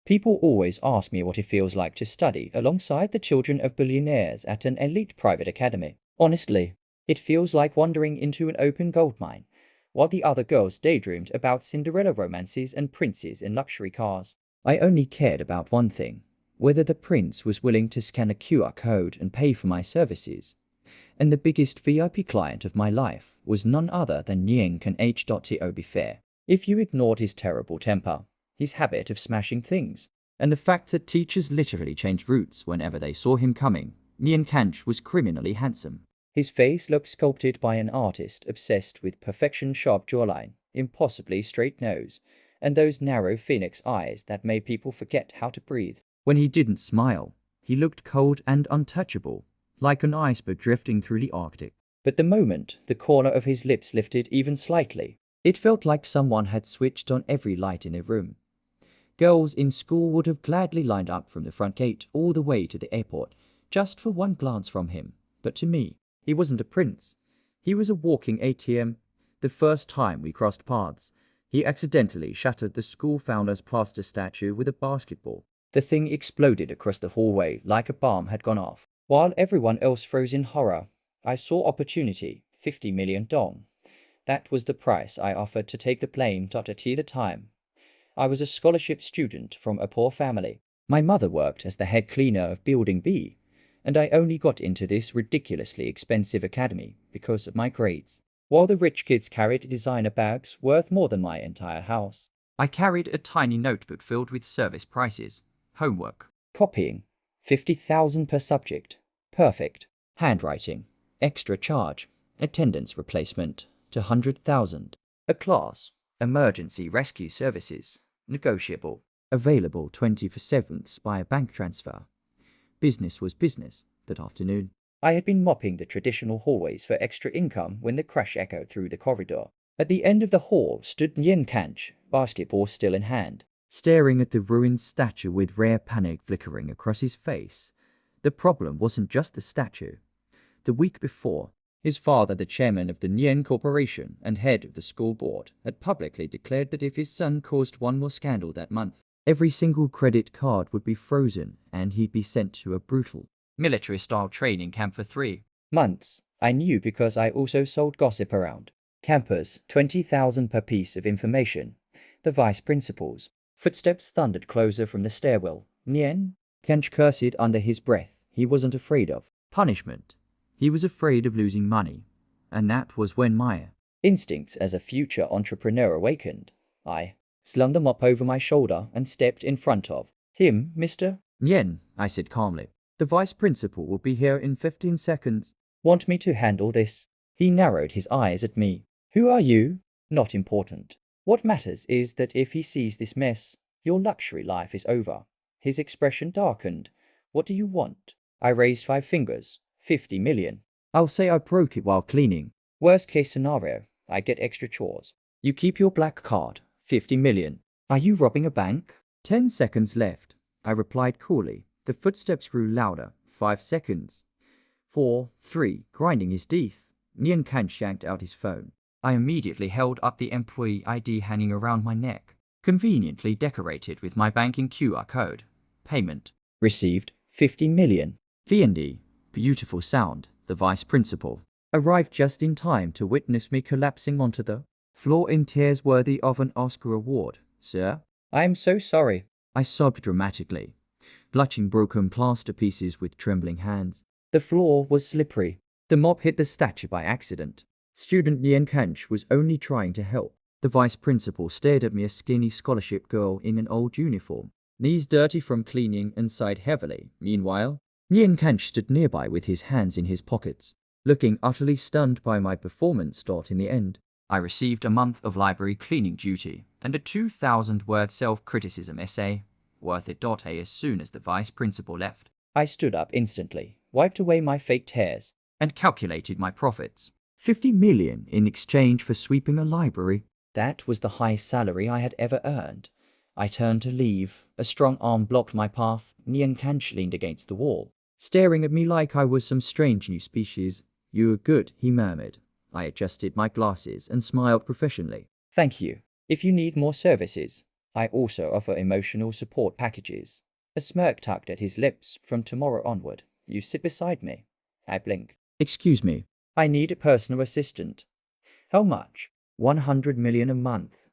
People always ask me what it feels like to study alongside the children of billionaires at an elite private academy. Honestly, it feels like wandering into an open goldmine, while the other girls daydreamed about Cinderella romances and princes in luxury cars. I only cared about one thing: whether the prince was willing to scan a QR code and pay for my services. And the biggest VIP client of my life was none other than Nian can H.to be fair. If you ignored his terrible temper, his habit of smashing things, and the fact that teachers literally changed routes whenever they saw him coming, Nian Kanch was criminally handsome. His face looked sculpted by an artist obsessed with perfection: sharp jawline, impossibly straight nose, and those narrow phoenix eyes that made people forget how to breathe. When he didn't smile, he looked cold and untouchable, like an iceberg drifting through the Arctic. But the moment the corner of his lips lifted even slightly, it felt like someone had switched on every light in the room. Girls in school would have gladly lined up from the front gate all the way to the airport just for one glance from him. But to me, he wasn't a prince. He was a walking ATM. The first time we crossed paths, he accidentally shattered the school founder's plaster statue with a basketball. The thing exploded across the hallway like a bomb had gone off. While everyone else froze in horror, I saw opportunity. 50 million dong. That was the price I offered to take the plane. At the time, I was a scholarship student from a poor family. My mother worked as the head cleaner of Building B, and I only got into this ridiculously expensive academy because of my grades. While the rich kids carried designer bags worth more than my entire house, I carried a tiny notebook filled with service prices, homework, copying, 50,000 per subject, perfect, handwriting, extra charge, attendance replacement, 200,000, a class, emergency rescue services, negotiable, available 24/7 by a bank transfer. Business was business that afternoon. I had been mopping the traditional hallways for extra income when the crash echoed through the corridor. At the end of the hall stood Nian Kanch, basketball still in hand, staring at the ruined statue with rare panic flickering across his face. The problem wasn't just the statue. The week before, his father, the chairman of the Nian Corporation and head of the school board, had publicly declared that if his son caused one more scandal that month, every single credit card would be frozen and he'd be sent to a brutal, military-style training camp for 3 months. I knew because I also sold gossip around campus, 20,000 per piece of information. The vice principal's footsteps thundered closer from the stairwell. Nian Kanch cursed under his breath. He wasn't afraid of punishment. He was afraid of losing money. And that was when my instincts as a future entrepreneur awakened. I slung the mop over my shoulder and stepped in front of him. Mr. Nian, I said calmly, the vice principal will be here in 15 seconds. Want me to handle this? He narrowed his eyes at me. Who are you? Not important. What matters is that if he sees this mess, your luxury life is over. His expression darkened. What do you want? I raised 5 fingers. 50 million. I'll say I broke it while cleaning. Worst case scenario, I get extra chores. You keep your black card. 50 million. Are you robbing a bank? 10 seconds left, I replied coolly. The footsteps grew louder. 5 seconds. 4, 3, grinding his teeth. Nian Kanch yanked out his phone. I immediately held up the employee ID hanging around my neck, conveniently decorated with my banking QR code. Payment received. 50 million. V&D. Beautiful sound. The vice principal arrived just in time to witness me collapsing onto the floor in tears worthy of an Oscar award. Sir, I am so sorry. I sobbed dramatically, clutching broken plaster pieces with trembling hands. The floor was slippery. The mop hit the statue by accident. Student Nian Kanch was only trying to help. The vice principal stared at me, a skinny scholarship girl in an old uniform, knees dirty from cleaning, and sighed heavily. Meanwhile, Nian Kanch stood nearby with his hands in his pockets, looking utterly stunned by my performance. In the end, I received a month of library cleaning duty and a 2,000-word self-criticism essay. Worth it. As soon as the vice principal left, I stood up instantly, wiped away my faked hairs, and calculated my profits. 50 million in exchange for sweeping a library. That was the highest salary I had ever earned. I turned to leave. A strong arm blocked my path. Nian Kanch leaned against the wall, staring at me like I was some strange new species. You are good, he murmured. I adjusted my glasses and smiled professionally. Thank you. If you need more services, I also offer emotional support packages. A smirk tugged at his lips. From tomorrow onward, you sit beside me. I blink. Excuse me. I need a personal assistant. How much? 100 million a month.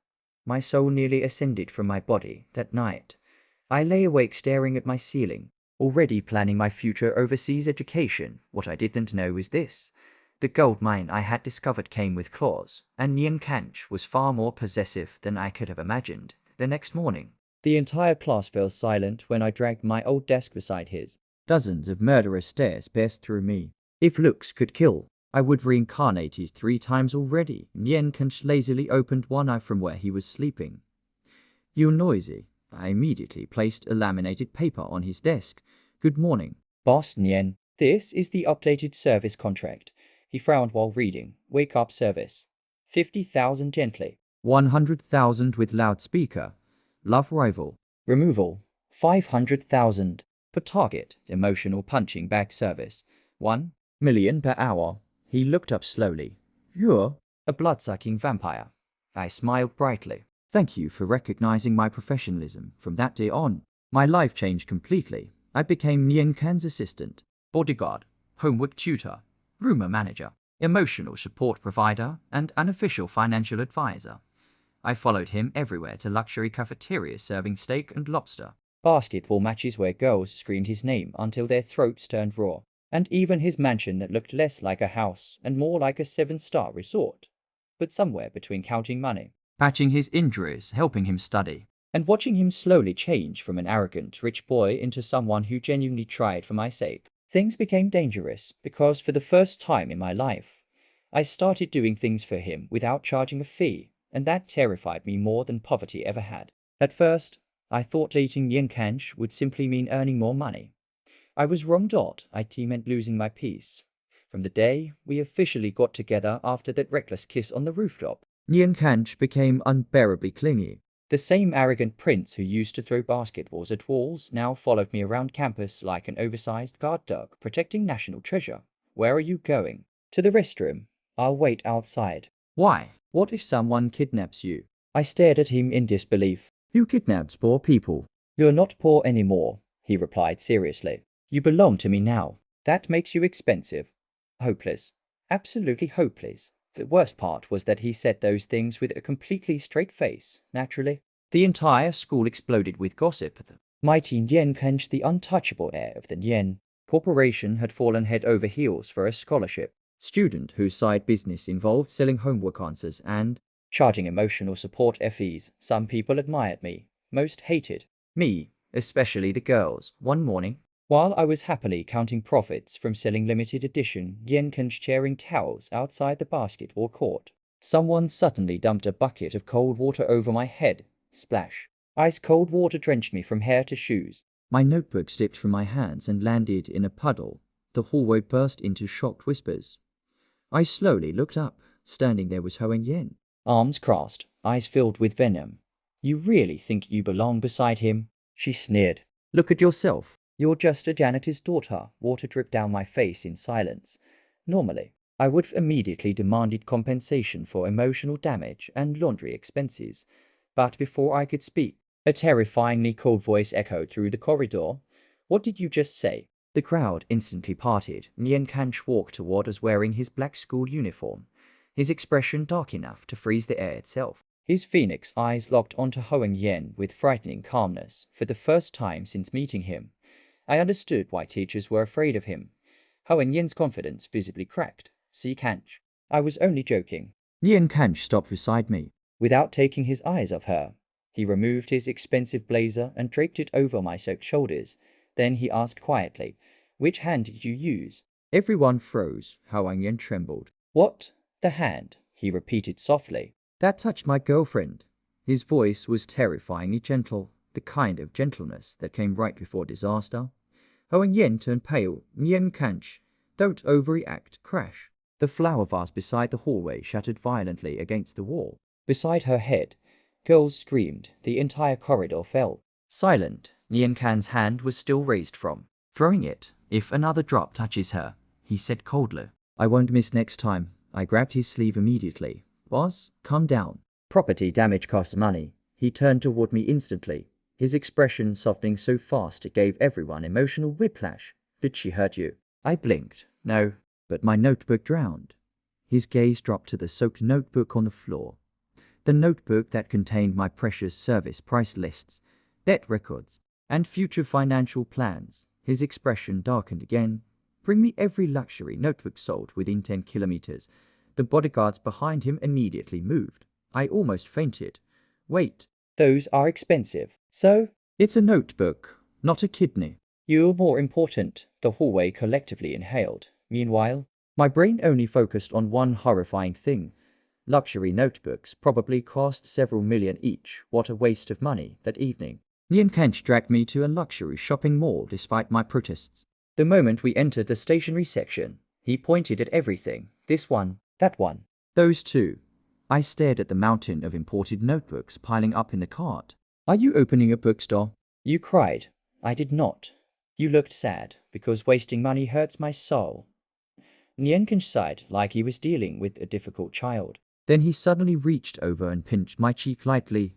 My soul nearly ascended from my body that night. I lay awake staring at my ceiling, already planning my future overseas education. What I didn't know was this. The gold mine I had discovered came with claws, and Nyan Kanch was far more possessive than I could have imagined. The next morning, the entire class fell silent when I dragged my old desk beside his. Dozens of murderous stares pierced through me. If looks could kill, I would reincarnated 3 times already. Nyan Kanch lazily opened one eye from where he was sleeping. You're noisy. I immediately placed a laminated paper on his desk. Good morning, Boss Nyan. This is the updated service contract. He frowned while reading. Wake up service. 50,000 gently. 100,000 with loudspeaker. Love rival. Removal. 500,000. Per target. Emotional punching bag service. 1 million per hour. He looked up slowly. You're a blood-sucking vampire. I smiled brightly. Thank you for recognizing my professionalism. From that day on, my life changed completely. I became Nyan Kan's assistant, bodyguard, homework tutor, rumor manager, emotional support provider, and unofficial financial advisor. I followed him everywhere to luxury cafeterias serving steak and lobster, basketball matches where girls screamed his name until their throats turned raw, and even his mansion that looked less like a house and more like a 7-star resort, but somewhere between counting money, patching his injuries, helping him study, and watching him slowly change from an arrogant, rich boy into someone who genuinely tried for my sake. Things became dangerous because for the first time in my life, I started doing things for him without charging a fee, and that terrified me more than poverty ever had. At first, I thought dating Nyan Kanch would simply mean earning more money. I was wrong. It meant losing my peace. From the day we officially got together after that reckless kiss on the rooftop, Nyan Kanch became unbearably clingy. The same arrogant prince who used to throw basketballs at walls now followed me around campus like an oversized guard dog protecting national treasure. Where are you going? To the restroom. I'll wait outside. Why? What if someone kidnaps you? I stared at him in disbelief. Who kidnaps poor people? You're not poor anymore, he replied seriously. You belong to me now. That makes you expensive. Hopeless. Absolutely hopeless. The worst part was that he said those things with a completely straight face, naturally. The entire school exploded with gossip. The mighty Nyan Kanch, the untouchable heir of the Nyan Corporation, had fallen head over heels for a scholarship student whose side business involved selling homework answers and charging emotional support fees. Some people admired me, most hated me, especially the girls. One morning, while I was happily counting profits from selling limited edition Nyan Kanch chairing towels outside the basketball court, someone suddenly dumped a bucket of cold water over my head. Splash. Ice cold water drenched me from hair to shoes. My notebook slipped from my hands and landed in a puddle. The hallway burst into shocked whispers. I slowly looked up. Standing there was Hoang Yen, arms crossed, eyes filled with venom. You really think you belong beside him? She sneered. Look at yourself. You're just a janitor's daughter. Water dripped down my face in silence. Normally, I would have immediately demanded compensation for emotional damage and laundry expenses. But before I could speak, a terrifyingly cold voice echoed through the corridor. What did you just say? The crowd instantly parted. Nyan Kanch walked toward us wearing his black school uniform, his expression dark enough to freeze the air itself. His phoenix eyes locked onto Hoang Yen with frightening calmness. For the first time since meeting him, I understood why teachers were afraid of him. Hoang Yen's confidence visibly cracked. See, Kanch. I was only joking. Nyan Kanch stopped beside me. Without taking his eyes off her, he removed his expensive blazer and draped it over my soaked shoulders. Then he asked quietly, which hand did you use? Everyone froze. Hoang Yen trembled. What? The hand, he repeated softly. That touched my girlfriend. His voice was terrifyingly gentle, the kind of gentleness that came right before disaster. Hoang Yen turned pale. Nyan Kanch, don't overreact. Crash. The flower vase beside the hallway shattered violently against the wall. Beside her head, girls screamed. The entire corridor fell silent. Nyan Kan's hand was still raised from throwing it. If another drop touches her, he said coldly. I won't miss next time. I grabbed his sleeve immediately. Boss, calm down. Property damage costs money, He turned toward me instantly, his expression softening so fast it gave everyone emotional whiplash. Did she hurt you? I blinked. No, but my notebook drowned. His gaze dropped to the soaked notebook on the floor. The notebook that contained my precious service price lists, debt records, and future financial plans. His expression darkened again. Bring me every luxury notebook sold within 10 kilometers. The bodyguards behind him immediately moved. I almost fainted. Wait, those are expensive. So, it's a notebook, not a kidney. You're more important, the hallway collectively inhaled. Meanwhile, my brain only focused on one horrifying thing. Luxury notebooks probably cost several million each. What a waste of money that evening. Nian Kench dragged me to a luxury shopping mall despite my protests. The moment we entered the stationery section, he pointed at everything. This one, that one, those two. I stared at the mountain of imported notebooks piling up in the cart. Are you opening a bookstore? You cried. I did not. You looked sad, because wasting money hurts my soul. Nian Kench sighed like he was dealing with a difficult child. Then he suddenly reached over and pinched my cheek lightly.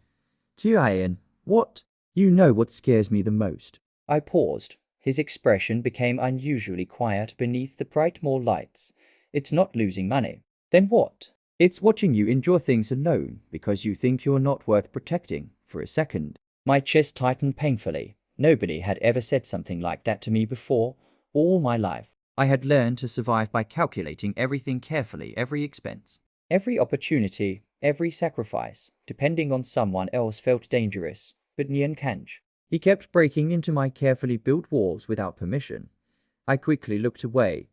Jian, what? You know what scares me the most. I paused. His expression became unusually quiet beneath the bright mall lights. It's not losing money. Then what? It's watching you enjoy things alone because you think you're not worth protecting for a second. My chest tightened painfully. Nobody had ever said something like that to me before, all my life. I had learned to survive by calculating everything carefully, every expense, every opportunity, every sacrifice, depending on someone else felt dangerous. But Nian Kench, he kept breaking into my carefully built walls without permission. I quickly looked away.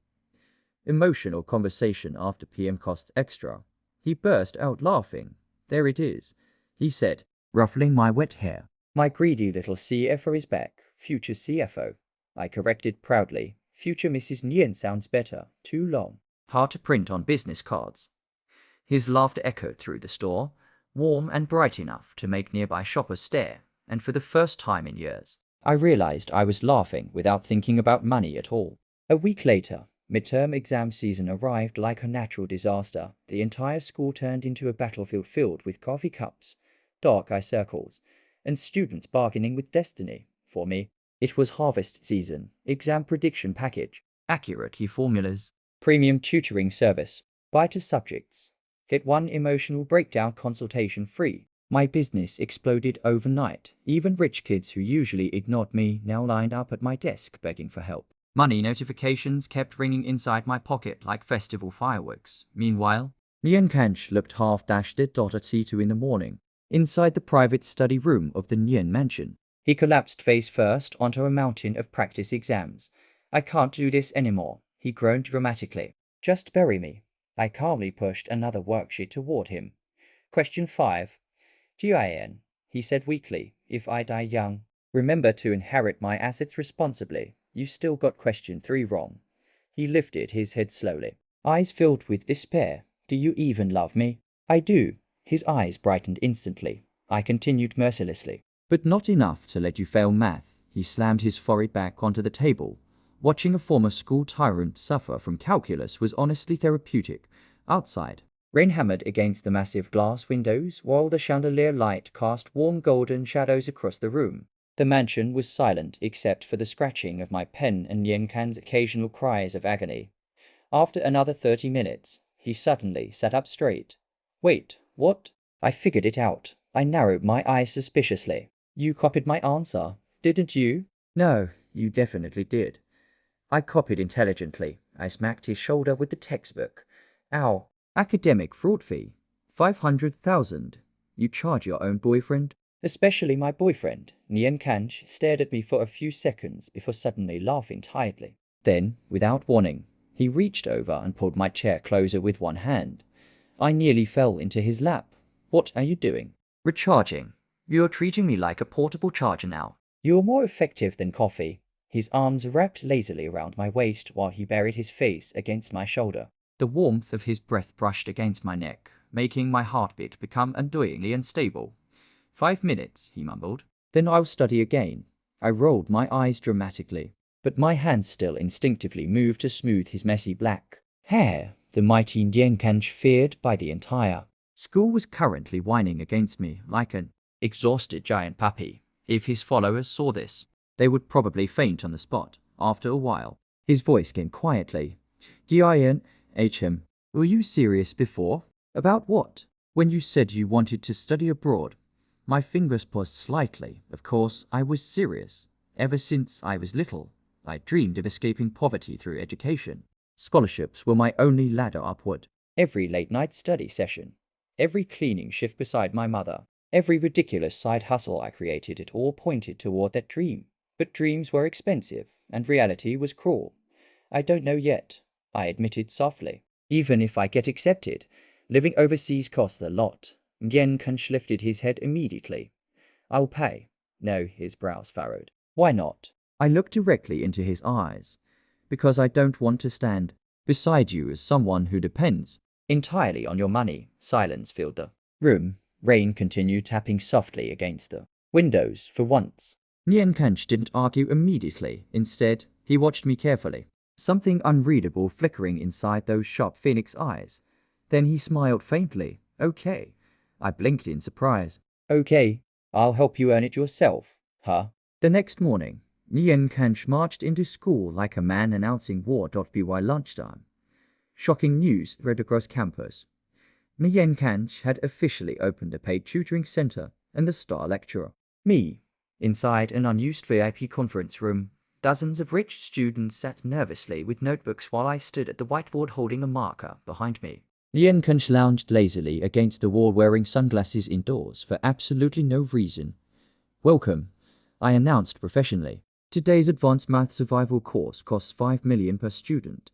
Emotional conversation after PM costs extra. He burst out laughing. There it is, he said, ruffling my wet hair. My greedy little CFO is back, future CFO. I corrected proudly. Future Mrs. Nian sounds better, too long. Hard to print on business cards. His laughter echoed through the store, warm and bright enough to make nearby shoppers stare, and for the first time in years, I realized I was laughing without thinking about money at all. A week later, midterm exam season arrived like a natural disaster. The entire school turned into a battlefield filled with coffee cups, dark eye circles, and students bargaining with destiny. For me, it was harvest season, exam prediction package, accurate key formulas, premium tutoring service, vital subjects. Get one emotional breakdown consultation free. My business exploded overnight. Even rich kids who usually ignored me now lined up at my desk begging for help. Money notifications kept ringing inside my pocket like festival fireworks. Meanwhile, Nian Kench looked half-dashed at T2 in the morning, inside the private study room of the Nian mansion. He collapsed face first onto a mountain of practice exams. I can't do this anymore, he groaned dramatically. Just bury me. I calmly pushed another worksheet toward him. Question 5. Jian, he said weakly, if I die young, remember to inherit my assets responsibly. You still got question 3 wrong. He lifted his head slowly, eyes filled with despair. Do you even love me? I do. His eyes brightened instantly. I continued mercilessly. But not enough to let you fail math. He slammed his forehead back onto the table. Watching a former school tyrant suffer from calculus was honestly therapeutic. Outside, rain hammered against the massive glass windows while the chandelier light cast warm golden shadows across the room. The mansion was silent except for the scratching of my pen and Nian Kench's occasional cries of agony. After another 30 minutes, he suddenly sat up straight. Wait, what? I figured it out. I narrowed my eyes suspiciously. You copied my answer, didn't you? No, you definitely did. I copied intelligently. I smacked his shoulder with the textbook. Ow. Academic fraud fee. 500,000. You charge your own boyfriend? Especially my boyfriend. Nian Kench stared at me for a few seconds before suddenly laughing tiredly. Then, without warning, he reached over and pulled my chair closer with one hand. I nearly fell into his lap. What are you doing? Recharging. You're treating me like a portable charger now. You're more effective than coffee. His arms wrapped lazily around my waist while he buried his face against my shoulder. The warmth of his breath brushed against my neck, making my heartbeat become annoyingly unstable. 5 minutes, he mumbled. Then I'll study again. I rolled my eyes dramatically, but my hands still instinctively moved to smooth his messy black hair. The mighty Nian Kench, feared by the entire school, was currently whining against me like an exhausted giant puppy. If his followers saw this, they would probably faint on the spot. After a while, his voice came quietly. Din, were you serious before? About what? When you said you wanted to study abroad. My fingers paused slightly. Of course, I was serious. Ever since I was little, I dreamed of escaping poverty through education. Scholarships were my only ladder upward. Every late-night study session, every cleaning shift beside my mother, every ridiculous side hustle I created, it all pointed toward that dream. But dreams were expensive, and reality was cruel. I don't know yet, I admitted softly. Even if I get accepted, living overseas costs a lot. Yen Kunsh lifted his head immediately. I'll pay. No, his brows furrowed. Why not? I looked directly into his eyes. Because I don't want to stand beside you as someone who depends entirely on your money. Silence filled the room. Rain continued tapping softly against the windows for once. Nien Kanch didn't argue immediately. Instead, he watched me carefully. Something unreadable flickering inside those sharp phoenix eyes. Then he smiled faintly. Okay. I blinked in surprise. Okay, I'll help you earn it yourself, huh? The next morning, Nien Kanch marched into school like a man announcing war.by lunchtime. Shocking news read across campus. Nien Kanch had officially opened a paid tutoring center and the star lecturer. Me. Inside an unused VIP conference room, dozens of rich students sat nervously with notebooks while I stood at the whiteboard holding a marker behind me. Nien Kanch lounged lazily against the wall wearing sunglasses indoors for absolutely no reason. Welcome, I announced professionally. Today's advanced math survival course costs 5 million per student.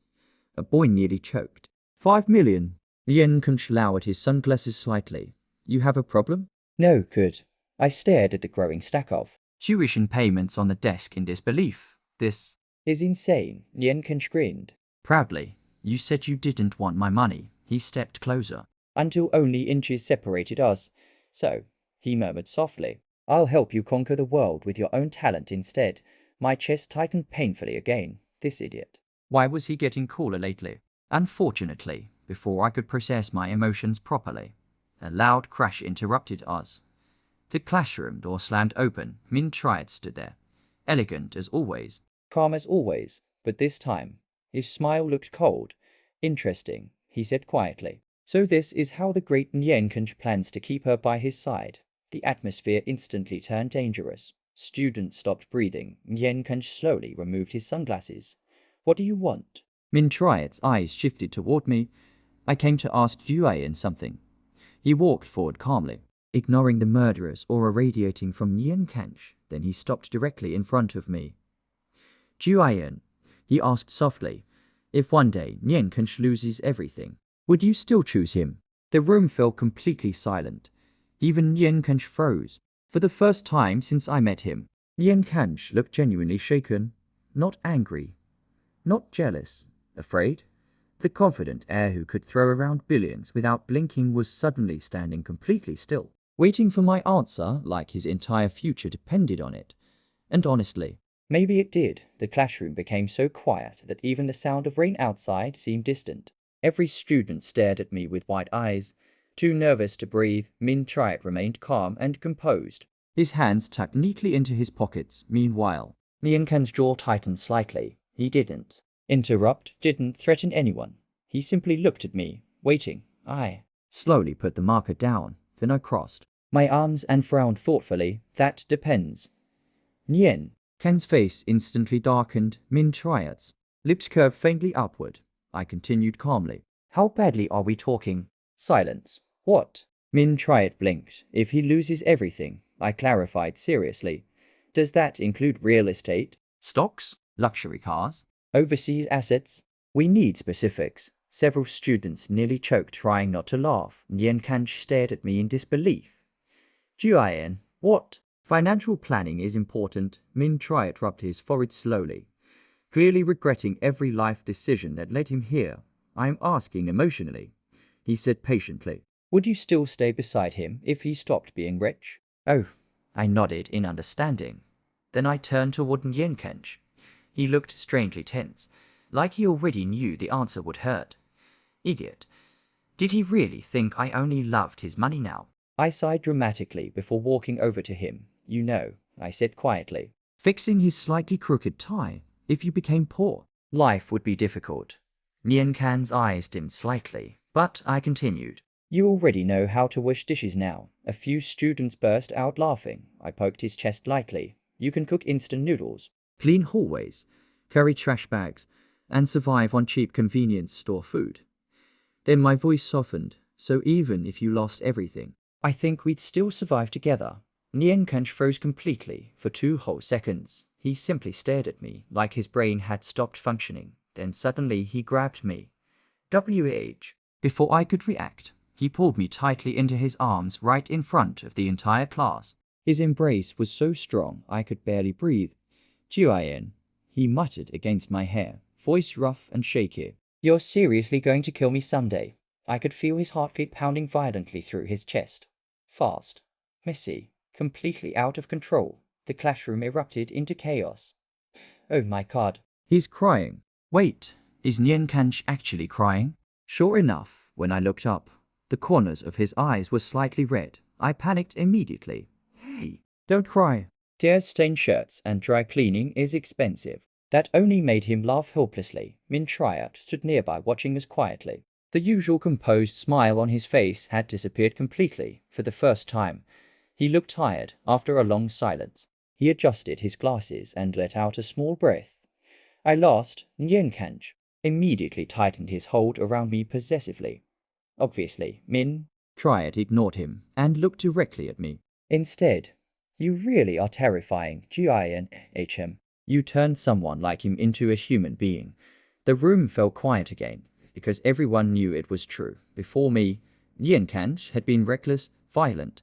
A boy nearly choked. 5 million? Nien Kanch lowered his sunglasses slightly. You have a problem? No, good. I stared at the growing stack of tuition payments on the desk in disbelief. This is insane, Nien Kanch grinned. Proudly. You said you didn't want my money. He stepped closer. Until only inches separated us. So, he murmured softly, I'll help you conquer the world with your own talent instead. My chest tightened painfully again. This idiot. Why was he getting cooler lately? Unfortunately, before I could process my emotions properly, a loud crash interrupted us. The classroom door slammed open. Min Triad stood there, elegant as always, calm as always, but this time, his smile looked cold. Interesting, he said quietly. So this is how the great Nien Kanch plans to keep her by his side. The atmosphere instantly turned dangerous. Students stopped breathing. Nien Kanch slowly removed his sunglasses. What do you want? Min Triad's eyes shifted toward me. I came to ask Juayan something. He walked forward calmly, ignoring the murderous aura radiating from Nien Kanch. Then he stopped directly in front of me. Juayan, he asked softly, if one day Nien Kanch loses everything, would you still choose him? The room fell completely silent. Even Nien Kanch froze. For the first time since I met him, Nien Kanch looked genuinely shaken. Not angry. Not jealous. Afraid. The confident heir who could throw around billions without blinking was suddenly standing completely still, waiting for my answer like his entire future depended on it. And honestly, maybe it did. The classroom became so quiet that even the sound of rain outside seemed distant. Every student stared at me with wide eyes. Too nervous to breathe, Min Triad remained calm and composed, his hands tucked neatly into his pockets. Meanwhile, Nien Kanch's jaw tightened slightly. He didn't interrupt, didn't threaten anyone. He simply looked at me, waiting. I slowly put the marker down, then I crossed my arms and frowned thoughtfully. That depends. Nien Kanch's face instantly darkened. Min Triad's lips curved faintly upward. I continued calmly. How badly are we talking? Silence. What? Min Triad blinked. If he loses everything, I clarified seriously. Does that include real estate? Stocks? Luxury cars? Overseas assets? We need specifics. Several students nearly choked trying not to laugh. Nien Kanch stared at me in disbelief. Juayan, what? Financial planning is important. Min Triad rubbed his forehead slowly, clearly regretting every life decision that led him here. I am asking emotionally, he said patiently. Would you still stay beside him if he stopped being rich? Oh, I nodded in understanding. Then I turned toward Nien Kanch. He looked strangely tense, like he already knew the answer would hurt. Idiot. Did he really think I only loved his money now? I sighed dramatically before walking over to him. You know, I said quietly, fixing his slightly crooked tie. If you became poor, life would be difficult. Nian Kan's eyes dimmed slightly, but I continued. You already know how to wash dishes now. A few students burst out laughing. I poked his chest lightly. You can cook instant noodles, clean hallways, carry trash bags, and survive on cheap convenience store food. Then my voice softened. So even if you lost everything, I think we'd still survive together. Nian Kan froze completely for 2 whole seconds. He simply stared at me like his brain had stopped functioning. Then suddenly he grabbed me. WH. Before I could react, he pulled me tightly into his arms right in front of the entire class. His embrace was so strong I could barely breathe. Jin, he muttered against my hair, voice rough and shaky. You're seriously going to kill me someday. I could feel his heartbeat pounding violently through his chest. Fast, messy, completely out of control. The classroom erupted into chaos. Oh my god. He's crying. Wait, is Nian Kanch actually crying? Sure enough, when I looked up, the corners of his eyes were slightly red. I panicked immediately. Hey, don't cry. Tear-stained shirts and dry cleaning is expensive. That only made him laugh helplessly. Min Triad stood nearby watching us quietly. The usual composed smile on his face had disappeared completely for the first time. He looked tired after a long silence. He adjusted his glasses and let out a small breath. I lost. Nian Kanch immediately tightened his hold around me possessively. Obviously, Min Triad ignored him and looked directly at me. Instead, you really are terrifying, Gin. You turned someone like him into a human being. The room fell quiet again, because everyone knew it was true. Before me, Nian Kanch had been reckless, violent,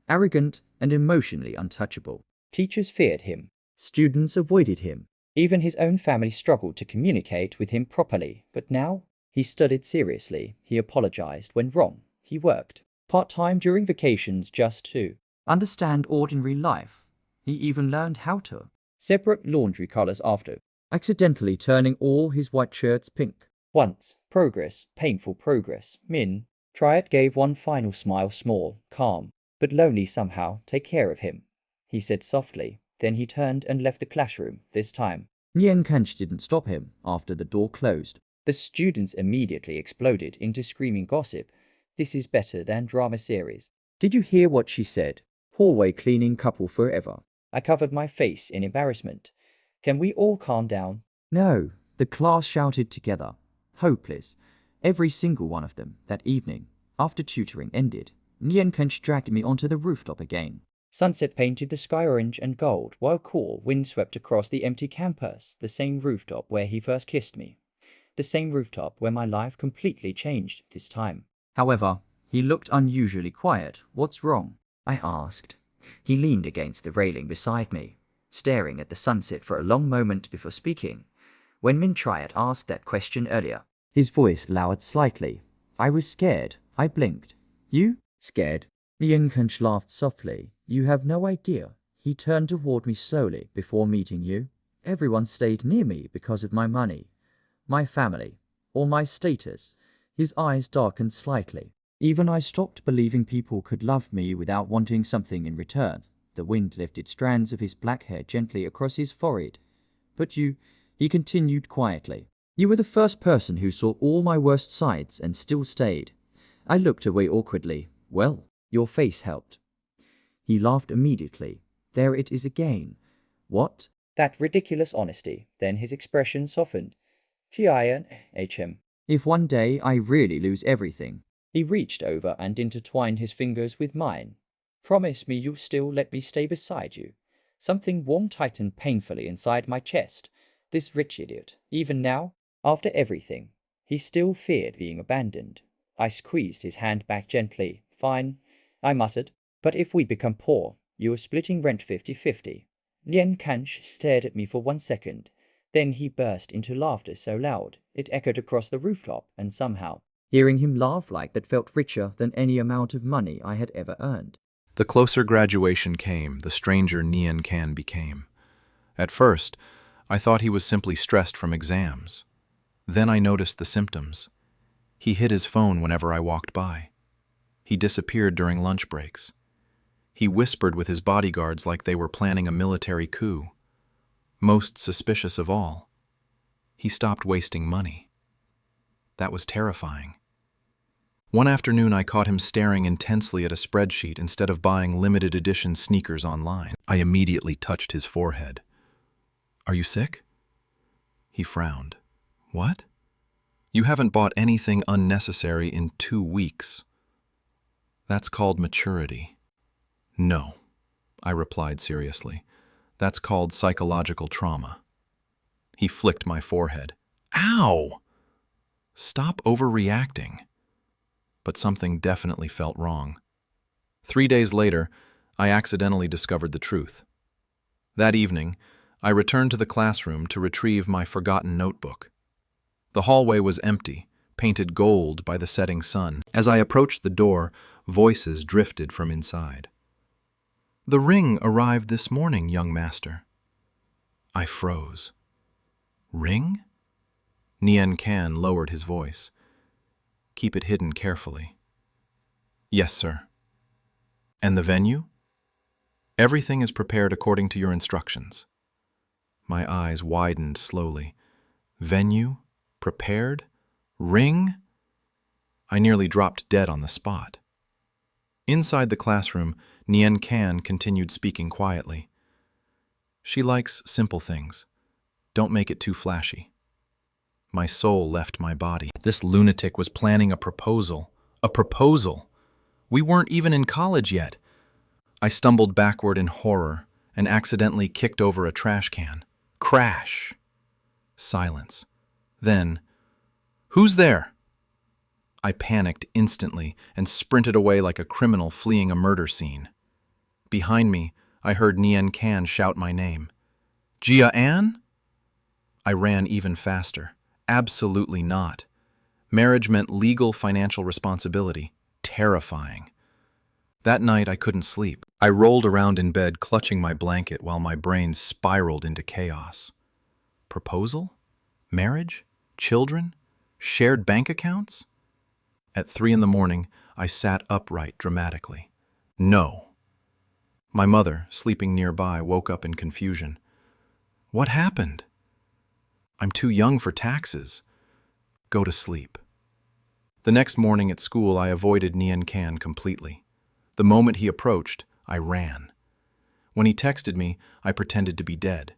arrogant, and emotionally untouchable. Teachers feared him. Students avoided him. Even his own family struggled to communicate with him properly. But now, he studied seriously. He apologized when wrong. He worked part-time during vacations just to understand ordinary life. He even learned how to separate laundry colors after accidentally turning all his white shirts pink. Once, progress, painful progress. Min Triad gave one final smile, small, calm, but lonely somehow. Take care of him, he said softly. Then he turned and left the classroom. This time, Nian Kanch didn't stop him after the door closed. The students immediately exploded into screaming gossip. This is better than drama series. Did you hear what she said? Hallway cleaning couple forever. I covered my face in embarrassment. Can we all calm down? No, the class shouted together. Hopeless. Every single one of them that evening. After tutoring ended, Nian Kanch dragged me onto the rooftop again. Sunset painted the sky orange and gold while cool wind swept across the empty campus. The same rooftop where he first kissed me. The same rooftop where my life completely changed this time. However, he looked unusually quiet. What's wrong? I asked. He leaned against the railing beside me, staring at the sunset for a long moment before speaking. When Min Triad asked that question earlier, his voice lowered slightly. I was scared. I blinked. You? Scared? Nian Kanch laughed softly. You have no idea. He turned toward me slowly before meeting you. Everyone stayed near me because of my money, my family, or my status. His eyes darkened slightly. Even I stopped believing people could love me without wanting something in return. The wind lifted strands of his black hair gently across his forehead. But you, he continued quietly. You were the first person who saw all my worst sides and still stayed. I looked away awkwardly. Well, your face helped. He laughed immediately. There it is again. What? That ridiculous honesty. Then his expression softened. Gin. If one day I really lose everything. He reached over and intertwined his fingers with mine. Promise me you'll still let me stay beside you. Something warm tightened painfully inside my chest. This rich idiot, even now, after everything, he still feared being abandoned. I squeezed his hand back gently. Fine, I muttered. But if we become poor, you are splitting rent 50-50. Nian Kanch stared at me for 1 second. Then he burst into laughter so loud, it echoed across the rooftop, and somehow, hearing him laugh like that felt richer than any amount of money I had ever earned. The closer graduation came, the stranger Nian Kan became. At first, I thought he was simply stressed from exams. Then I noticed the symptoms. He hid his phone whenever I walked by. He disappeared during lunch breaks. He whispered with his bodyguards like they were planning a military coup. Most suspicious of all, he stopped wasting money. That was terrifying. One afternoon, I caught him staring intensely at a spreadsheet instead of buying limited edition sneakers online. I immediately touched his forehead. "Are you sick?" He frowned. "What? You haven't bought anything unnecessary in 2 weeks. That's called maturity." "No," I replied seriously. "That's called psychological trauma." He flicked my forehead. "Ow! Stop overreacting." But something definitely felt wrong. 3 days later, I accidentally discovered the truth. That evening, I returned to the classroom to retrieve my forgotten notebook. The hallway was empty, painted gold by the setting sun. As I approached the door, voices drifted from inside. "The ring arrived this morning, young master." I froze. "Ring?" Nien Kan lowered his voice. "Keep it hidden carefully." "Yes, sir." "And the venue?" "Everything is prepared according to your instructions." My eyes widened slowly. Venue? Prepared? Ring? I nearly dropped dead on the spot. Inside the classroom, Nien Kan continued speaking quietly. "She likes simple things. Don't make it too flashy." My soul left my body. This lunatic was planning a proposal. A proposal! We weren't even in college yet. I stumbled backward in horror and accidentally kicked over a trash can. Crash! Silence. Then, "Who's there?" I panicked instantly and sprinted away like a criminal fleeing a murder scene. Behind me, I heard Nien Kan shout my name. "Jia Ann?" I ran even faster. Absolutely not. Marriage meant legal financial responsibility. Terrifying. That night, I couldn't sleep. I rolled around in bed, clutching my blanket while my brain spiraled into chaos. Proposal? Marriage? Children? Shared bank accounts? At 3 a.m, I sat upright dramatically. No. My mother, sleeping nearby, woke up in confusion. "What happened?" "I'm too young for taxes." "Go to sleep." The next morning at school, I avoided Nien Kan completely. The moment he approached, I ran. When he texted me, I pretended to be dead.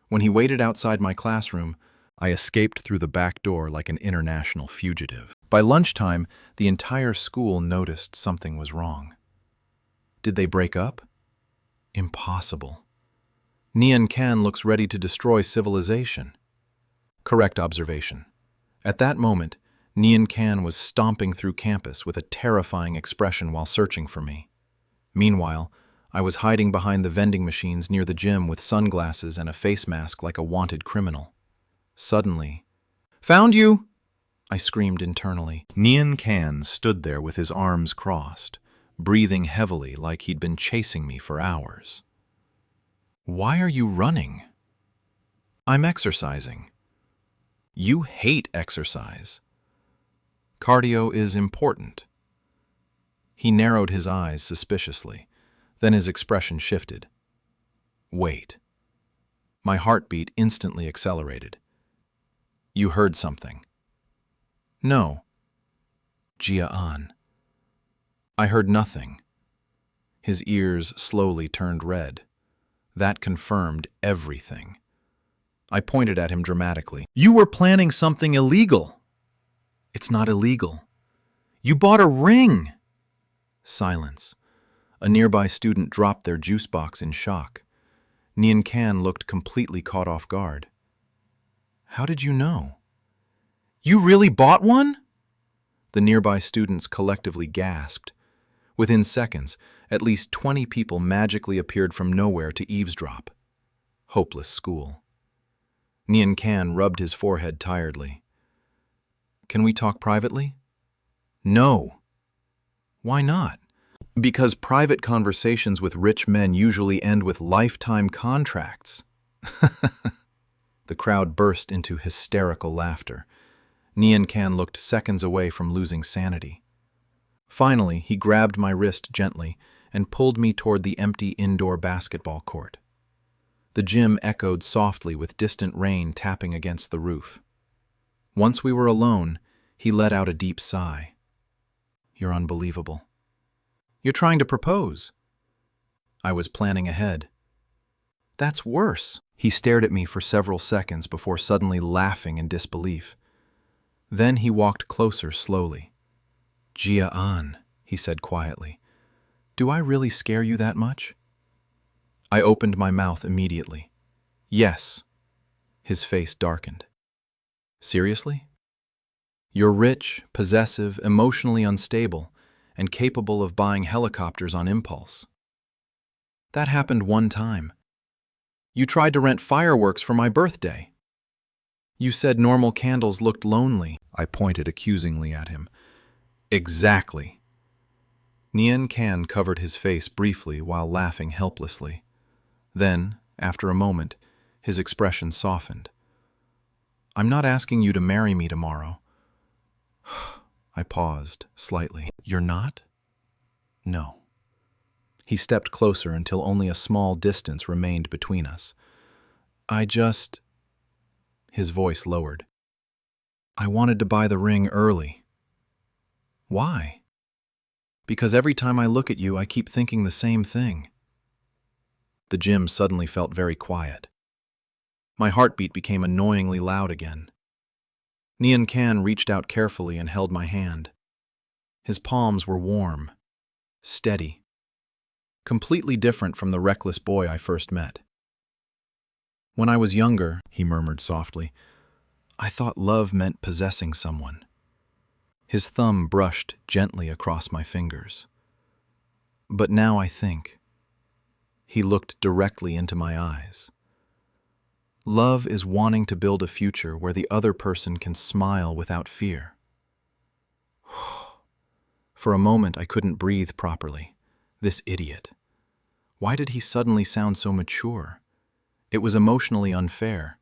When he waited outside my classroom, I escaped through the back door like an international fugitive. By lunchtime, the entire school noticed something was wrong. Did they break up? Impossible. Nien Kan looks ready to destroy civilization. Correct observation. At that moment, Nien Kan was stomping through campus with a terrifying expression while searching for me. Meanwhile, I was hiding behind the vending machines near the gym with sunglasses and a face mask like a wanted criminal. Suddenly, "Found you!" I screamed internally. Nien Kan stood there with his arms crossed, breathing heavily like he'd been chasing me for hours. "Why are you running?" "I'm exercising." "You hate exercise." "Cardio is important." He narrowed his eyes suspiciously. Then his expression shifted. "Wait." My heartbeat instantly accelerated. "You heard something." "No." "Jia An." I heard nothing. His ears slowly turned red. That confirmed everything. I pointed at him dramatically. "You were planning something illegal." "It's not illegal." "You bought a ring." Silence. A nearby student dropped their juice box in shock. Nien Kan looked completely caught off guard. "How did you know?" "You really bought one?" The nearby students collectively gasped. Within seconds, at least 20 people magically appeared from nowhere to eavesdrop. Hopeless school. Nien Kan rubbed his forehead tiredly. "Can we talk privately?" "No." "Why not?" "Because private conversations with rich men usually end with lifetime contracts." The crowd burst into hysterical laughter. Nien Kan looked seconds away from losing sanity. Finally, he grabbed my wrist gently and pulled me toward the empty indoor basketball court. The gym echoed softly with distant rain tapping against the roof. Once we were alone, he let out a deep sigh. "You're unbelievable. You're trying to propose." I was planning ahead. "That's worse." He stared at me for several seconds before suddenly laughing in disbelief. Then he walked closer slowly. "Jian," he said quietly, "do I really scare you that much?" I opened my mouth immediately. "Yes." His face darkened. "Seriously? You're rich, possessive, emotionally unstable, and capable of buying helicopters on impulse. That happened one time. You tried to rent fireworks for my birthday. You said normal candles looked lonely." I pointed accusingly at him. "Exactly." Nian Can covered his face briefly while laughing helplessly. Then, after a moment, his expression softened. "I'm not asking you to marry me tomorrow." I paused, slightly. "You're not?" "No." He stepped closer until only a small distance remained between us. "I just..." His voice lowered. "I wanted to buy the ring early." "Why?" "Because every time I look at you, I keep thinking the same thing." The gym suddenly felt very quiet. My heartbeat became annoyingly loud again. Nian Can reached out carefully and held my hand. His palms were warm, steady, completely different from the reckless boy I first met. "When I was younger," he murmured softly, "I thought love meant possessing someone." His thumb brushed gently across my fingers. "But now I think..." He looked directly into my eyes. "Love is wanting to build a future where the other person can smile without fear." For a moment, I couldn't breathe properly. This idiot. Why did he suddenly sound so mature? It was emotionally unfair.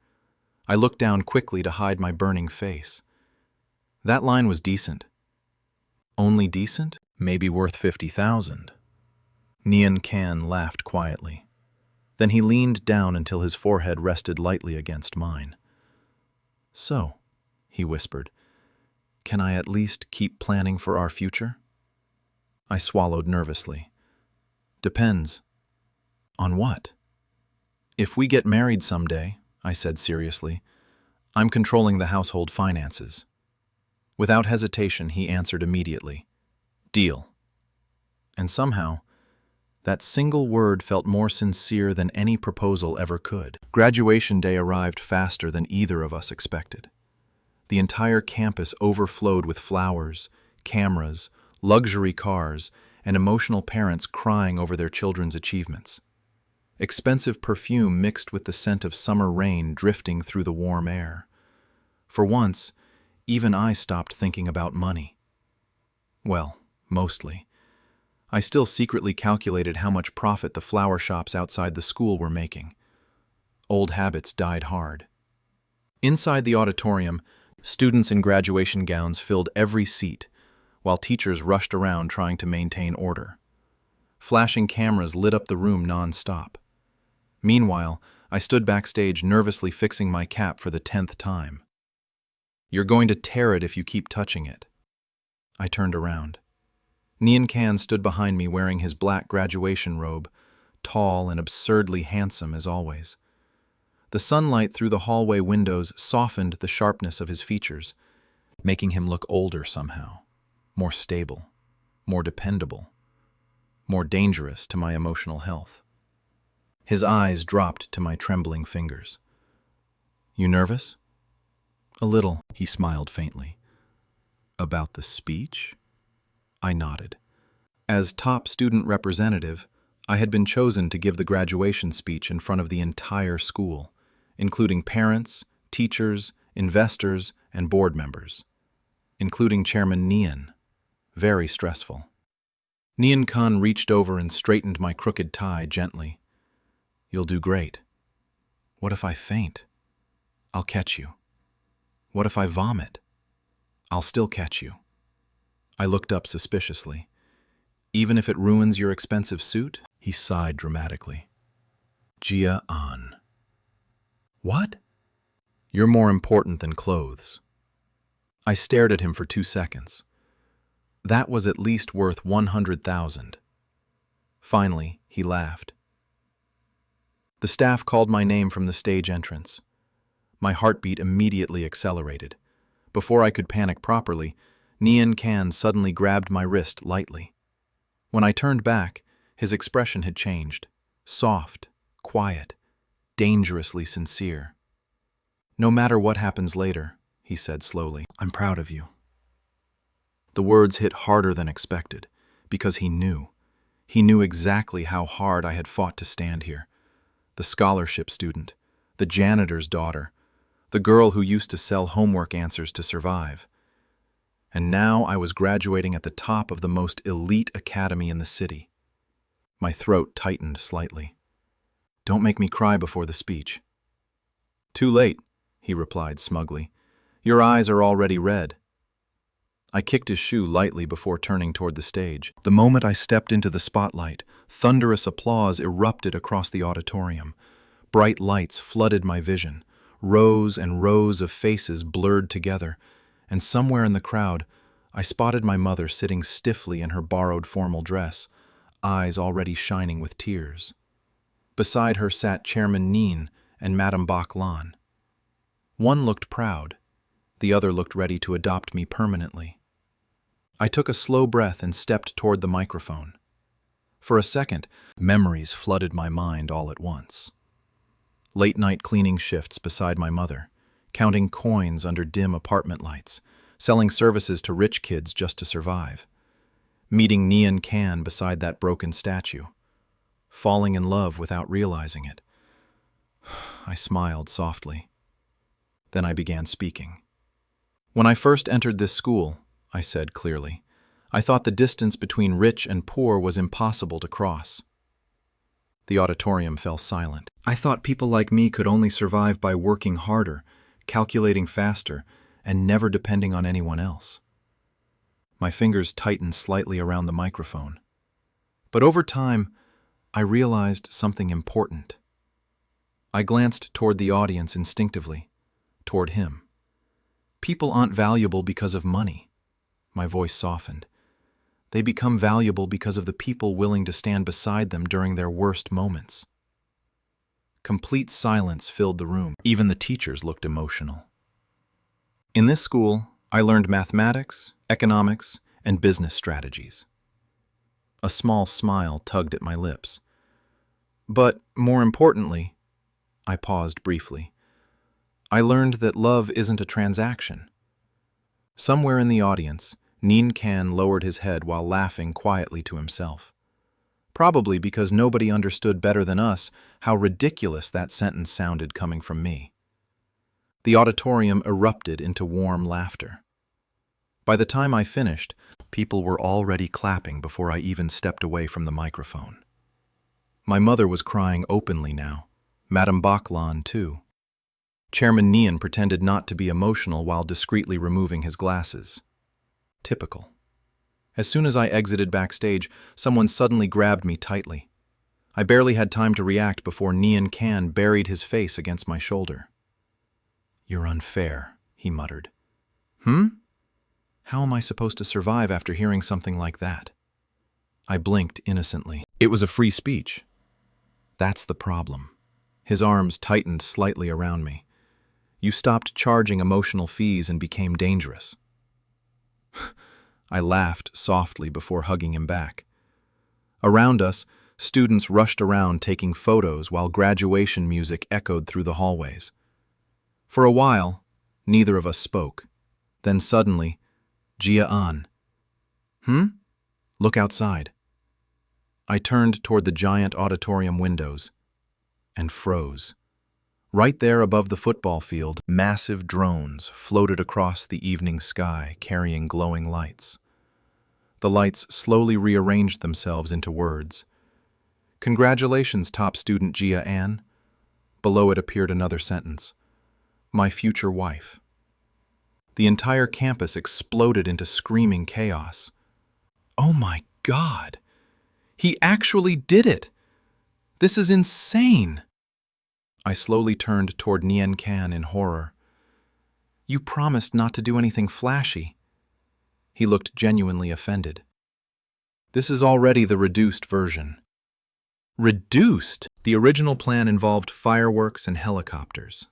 I looked down quickly to hide my burning face. That line was decent. Only decent? Maybe worth 50,000. Nian Can laughed quietly. Then he leaned down until his forehead rested lightly against mine. "So," he whispered, "can I at least keep planning for our future?" I swallowed nervously. "Depends." "On what?" "If we get married someday," I said seriously, "I'm controlling the household finances." Without hesitation, he answered immediately, "Deal." And somehow, that single word felt more sincere than any proposal ever could. Graduation day arrived faster than either of us expected. The entire campus overflowed with flowers, cameras, luxury cars, and emotional parents crying over their children's achievements. Expensive perfume mixed with the scent of summer rain drifting through the warm air. For once, even I stopped thinking about money. Well, mostly. I still secretly calculated how much profit the flower shops outside the school were making. Old habits died hard. Inside the auditorium, students in graduation gowns filled every seat, while teachers rushed around trying to maintain order. Flashing cameras lit up the room non-stop. Meanwhile, I stood backstage nervously fixing my cap for the 10th time. "You're going to tear it if you keep touching it." I turned around. Nian Can stood behind me wearing his black graduation robe, tall and absurdly handsome as always. The sunlight through the hallway windows softened the sharpness of his features, making him look older somehow, more stable, more dependable, more dangerous to my emotional health. His eyes dropped to my trembling fingers. "You nervous?" "A little," he smiled faintly. "About the speech?" I nodded. As top student representative, I had been chosen to give the graduation speech in front of the entire school, including parents, teachers, investors, and board members, including Chairman Nian. Very stressful. Nian Can reached over and straightened my crooked tie gently. "You'll do great." "What if I faint?" "I'll catch you." "What if I vomit?" "I'll still catch you." I looked up suspiciously. Even if it ruins your expensive suit? He sighed dramatically. Gia An. What? You're more important than clothes. I stared at him for 2 seconds. That was at least worth 100,000. Finally, he laughed. The staff called my name from the stage entrance. My heartbeat immediately accelerated. Before I could panic properly, Nian Kan suddenly grabbed my wrist lightly. When I turned back, his expression had changed. Soft, quiet, dangerously sincere. No matter what happens later, he said slowly, I'm proud of you. The words hit harder than expected, because he knew. He knew exactly how hard I had fought to stand here. The scholarship student, the janitor's daughter, the girl who used to sell homework answers to survive. And now I was graduating at the top of the most elite academy in the city. My throat tightened slightly. Don't make me cry before the speech. Too late, he replied smugly. Your eyes are already red. I kicked his shoe lightly before turning toward the stage. The moment I stepped into the spotlight, thunderous applause erupted across the auditorium. Bright lights flooded my vision. Rows and rows of faces blurred together, and somewhere in the crowd, I spotted my mother sitting stiffly in her borrowed formal dress, eyes already shining with tears. Beside her sat Chairman Neen and Madame Bak Lan. One looked proud, the other looked ready to adopt me permanently. I took a slow breath and stepped toward the microphone. For a second, memories flooded my mind all at once. Late-night cleaning shifts beside my mother, counting coins under dim apartment lights, selling services to rich kids just to survive. Meeting Nian Kan beside that broken statue. Falling in love without realizing it. I smiled softly. Then I began speaking. When I first entered this school, I said clearly, I thought the distance between rich and poor was impossible to cross. The auditorium fell silent. I thought people like me could only survive by working harder, calculating faster, and never depending on anyone else. My fingers tightened slightly around the microphone. But over time, I realized something important. I glanced toward the audience instinctively, toward him. People aren't valuable because of money. My voice softened. They become valuable because of the people willing to stand beside them during their worst moments. Complete silence filled the room. Even the teachers looked emotional. In this school, I learned mathematics, economics, and business strategies. A small smile tugged at my lips. But more importantly, I paused briefly. I learned that love isn't a transaction. Somewhere in the audience, Neen Kan lowered his head while laughing quietly to himself. Probably because nobody understood better than us how ridiculous that sentence sounded coming from me. The auditorium erupted into warm laughter. By the time I finished, people were already clapping before I even stepped away from the microphone. My mother was crying openly now, Madame Bak Lan too. Chairman Nian pretended not to be emotional while discreetly removing his glasses. Typical. As soon as I exited backstage, someone suddenly grabbed me tightly. I barely had time to react before Nian Kan buried his face against my shoulder. You're unfair, he muttered. How am I supposed to survive after hearing something like that? I blinked innocently. It was a free speech. That's the problem. His arms tightened slightly around me. You stopped charging emotional fees and became dangerous. I laughed softly before hugging him back. Around us, students rushed around taking photos while graduation music echoed through the hallways. For a while, neither of us spoke. Then suddenly, Gia An. Look outside. I turned toward the giant auditorium windows and froze. Right there above the football field, massive drones floated across the evening sky carrying glowing lights. The lights slowly rearranged themselves into words. Congratulations, top student Gia An. Below it appeared another sentence. My future wife. The entire campus exploded into screaming chaos. Oh my God! He actually did it! This is insane! I slowly turned toward Nien Can in horror. You promised not to do anything flashy. He looked genuinely offended. This is already the reduced version. Reduced? The original plan involved fireworks and helicopters.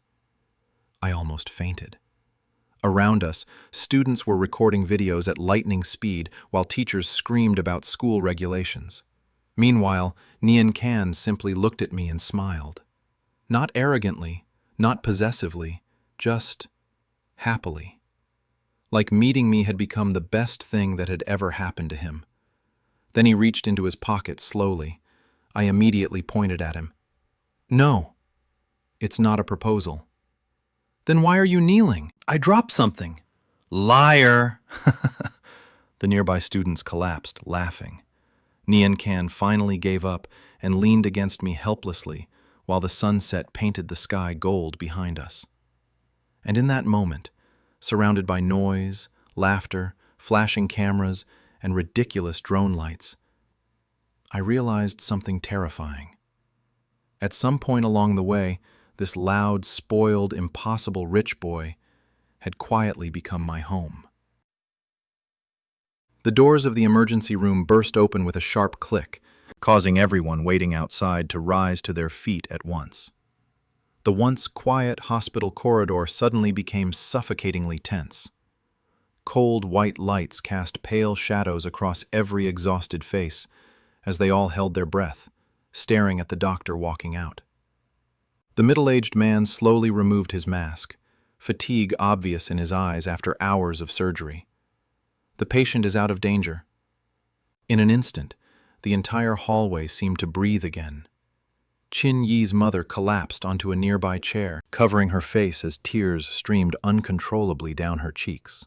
I almost fainted. Around us, students were recording videos at lightning speed while teachers screamed about school regulations. Meanwhile, Nien Can simply looked at me and smiled. Not arrogantly, not possessively, just happily. Like meeting me had become the best thing that had ever happened to him. Then he reached into his pocket slowly. I immediately pointed at him. No, it's not a proposal. Then why are you kneeling? I dropped something. Liar! The nearby students collapsed, laughing. Nien Can finally gave up and leaned against me helplessly while the sunset painted the sky gold behind us. And in that moment, surrounded by noise, laughter, flashing cameras, and ridiculous drone lights, I realized something terrifying. At some point along the way, this loud, spoiled, impossible rich boy had quietly become my home. The doors of the emergency room burst open with a sharp click, causing everyone waiting outside to rise to their feet at once. The once quiet hospital corridor suddenly became suffocatingly tense. Cold white lights cast pale shadows across every exhausted face as they all held their breath, staring at the doctor walking out. The middle-aged man slowly removed his mask, fatigue obvious in his eyes after hours of surgery. The patient is out of danger. In an instant, the entire hallway seemed to breathe again. Chin Yi's mother collapsed onto a nearby chair, covering her face as tears streamed uncontrollably down her cheeks.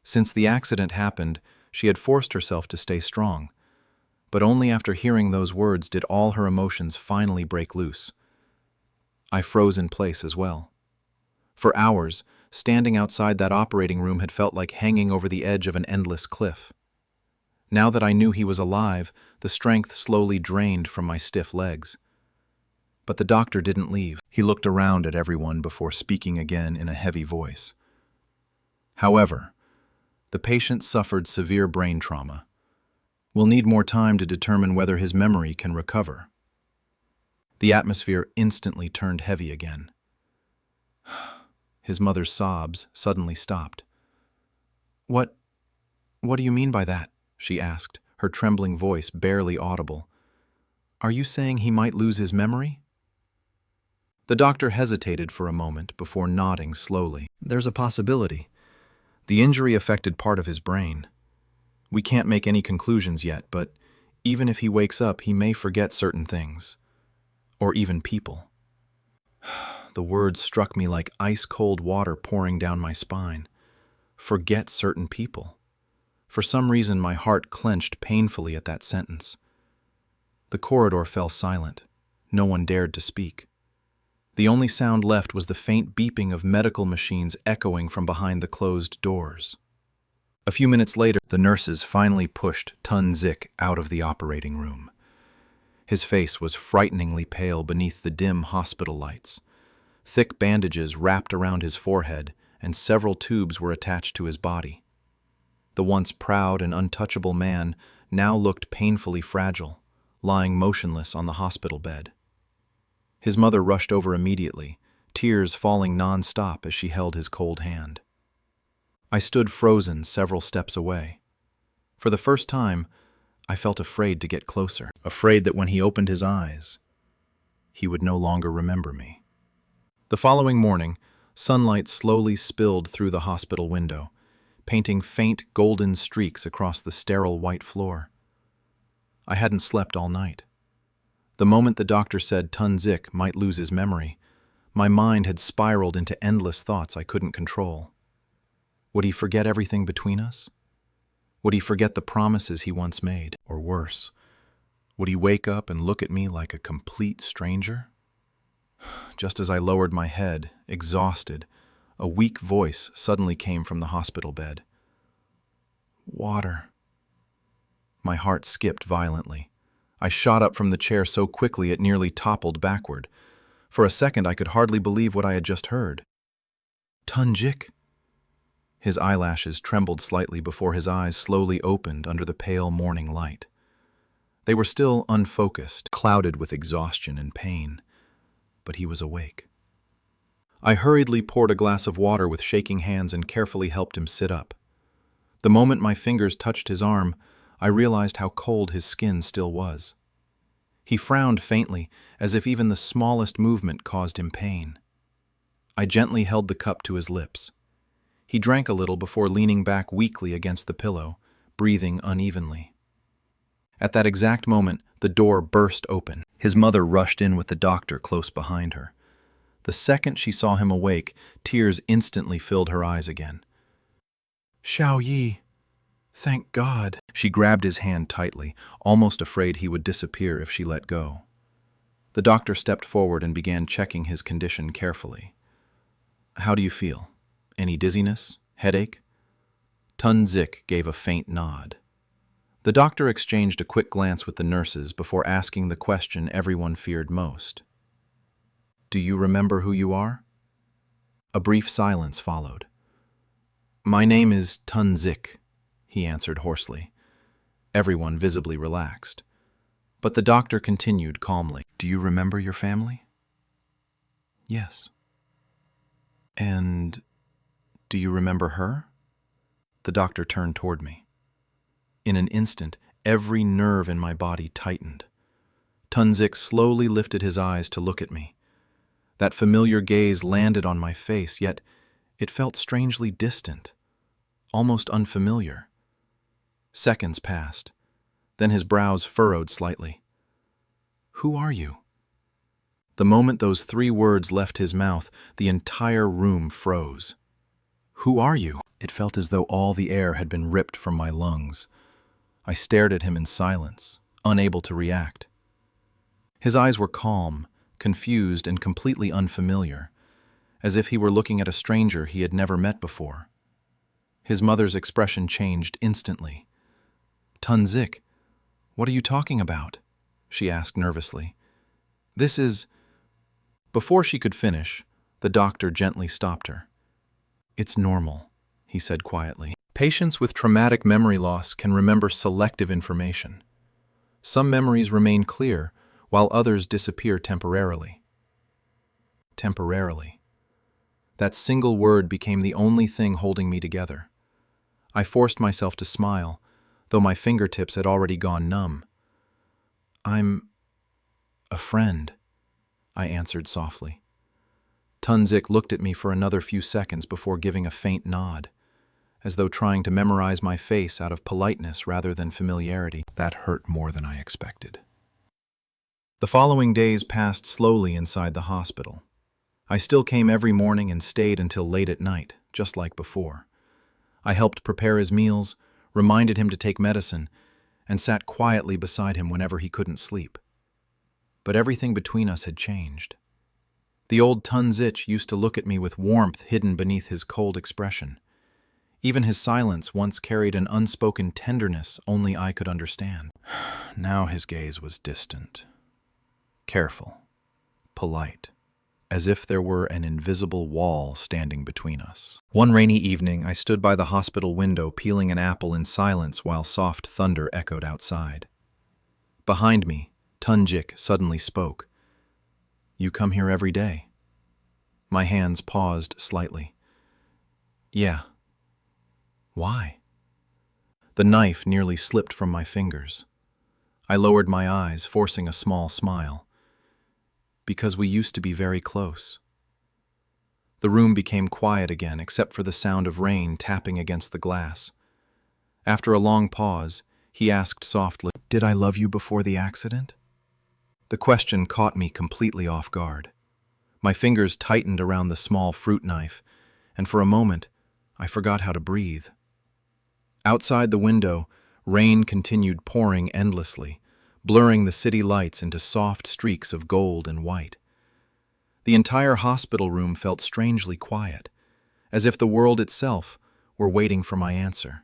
Since the accident happened, she had forced herself to stay strong, but only after hearing those words did all her emotions finally break loose. I froze in place as well. For hours, standing outside that operating room had felt like hanging over the edge of an endless cliff. Now that I knew he was alive, the strength slowly drained from my stiff legs. But the doctor didn't leave. He looked around at everyone before speaking again in a heavy voice. However, the patient suffered severe brain trauma. We'll need more time to determine whether his memory can recover. The atmosphere instantly turned heavy again. His mother's sobs suddenly stopped. What do you mean by that?" she asked, her trembling voice barely audible. "Are you saying he might lose his memory?" The doctor hesitated for a moment before nodding slowly. "There's a possibility. The injury affected part of his brain. We can't make any conclusions yet, but even if he wakes up, he may forget certain things. Or even people." The words struck me like ice-cold water pouring down my spine. Forget certain people. For some reason, my heart clenched painfully at that sentence. The corridor fell silent. No one dared to speak. The only sound left was the faint beeping of medical machines echoing from behind the closed doors. A few minutes later, the nurses finally pushed Tun Zik out of the operating room. His face was frighteningly pale beneath the dim hospital lights. Thick bandages wrapped around his forehead, and several tubes were attached to his body. The once proud and untouchable man now looked painfully fragile, lying motionless on the hospital bed. His mother rushed over immediately, tears falling non-stop as she held his cold hand. I stood frozen several steps away. For the first time, I felt afraid to get closer, afraid that when he opened his eyes, he would no longer remember me. The following morning, sunlight slowly spilled through the hospital window, painting faint golden streaks across the sterile white floor. I hadn't slept all night. The moment the doctor said Tun Zik might lose his memory, my mind had spiraled into endless thoughts I couldn't control. Would he forget everything between us? Would he forget the promises he once made? Or worse, would he wake up and look at me like a complete stranger? Just as I lowered my head, exhausted, A weak voice suddenly came from the hospital bed. "Water." My heart skipped violently. I shot up from the chair so quickly it nearly toppled backward. For a second I could hardly believe what I had just heard. "Tunjik." His eyelashes trembled slightly before his eyes slowly opened under the pale morning light. They were still unfocused, clouded with exhaustion and pain, but he was awake. I hurriedly poured a glass of water with shaking hands and carefully helped him sit up. The moment my fingers touched his arm, I realized how cold his skin still was. He frowned faintly, as if even the smallest movement caused him pain. I gently held the cup to his lips. He drank a little before leaning back weakly against the pillow, breathing unevenly. At that exact moment, the door burst open. His mother rushed in with the doctor close behind her. The second she saw him awake, tears instantly filled her eyes again. "Xiao Yi, thank God." She grabbed his hand tightly, almost afraid he would disappear if she let go. The doctor stepped forward and began checking his condition carefully. "How do you feel? Any dizziness? Headache?" Tunzik gave a faint nod. The doctor exchanged a quick glance with the nurses before asking the question everyone feared most. "Do you remember who you are?" A brief silence followed. "My name is Tunzik," he answered hoarsely. Everyone visibly relaxed. But the doctor continued calmly. "Do you remember your family?" "Yes." "And do you remember her?" The doctor turned toward me. In an instant, every nerve in my body tightened. Tunzik slowly lifted his eyes to look at me. That familiar gaze landed on my face, yet it felt strangely distant, almost unfamiliar. Seconds passed. Then his brows furrowed slightly. "Who are you?" The moment those 3 words left his mouth, the entire room froze. "Who are you?" It felt as though all the air had been ripped from my lungs. I stared at him in silence, unable to react. His eyes were calm, confused, and completely unfamiliar, as if he were looking at a stranger he had never met before. His mother's expression changed instantly. "Tunzik, what are you talking about?" she asked nervously. "This is—" Before she could finish, the doctor gently stopped her. "It's normal," he said quietly. "Patients with traumatic memory loss can remember selective information. Some memories remain clear, while others disappear temporarily." Temporarily. That single word became the only thing holding me together. I forced myself to smile, though my fingertips had already gone numb. "I'm a friend," I answered softly. Tunzik looked at me for another few seconds before giving a faint nod, as though trying to memorize my face out of politeness rather than familiarity. That hurt more than I expected. The following days passed slowly inside the hospital. I still came every morning and stayed until late at night, just like before. I helped prepare his meals, reminded him to take medicine, and sat quietly beside him whenever he couldn't sleep. But everything between us had changed. The old Tunzik used to look at me with warmth hidden beneath his cold expression. Even his silence once carried an unspoken tenderness only I could understand. Now his gaze was distant, careful, polite, as if there were an invisible wall standing between us. One rainy evening, I stood by the hospital window peeling an apple in silence while soft thunder echoed outside. Behind me, Tunzik suddenly spoke. "You come here every day?" My hands paused slightly. "Yeah." "Why?" The knife nearly slipped from my fingers. I lowered my eyes, forcing a small smile. "Because we used to be very close." The room became quiet again, except for the sound of rain tapping against the glass. After a long pause, he asked softly, "Did I love you before the accident?" The question caught me completely off guard. My fingers tightened around the small fruit knife, and for a moment, I forgot how to breathe. Outside the window, rain continued pouring endlessly, blurring the city lights into soft streaks of gold and white. The entire hospital room felt strangely quiet, as if the world itself were waiting for my answer.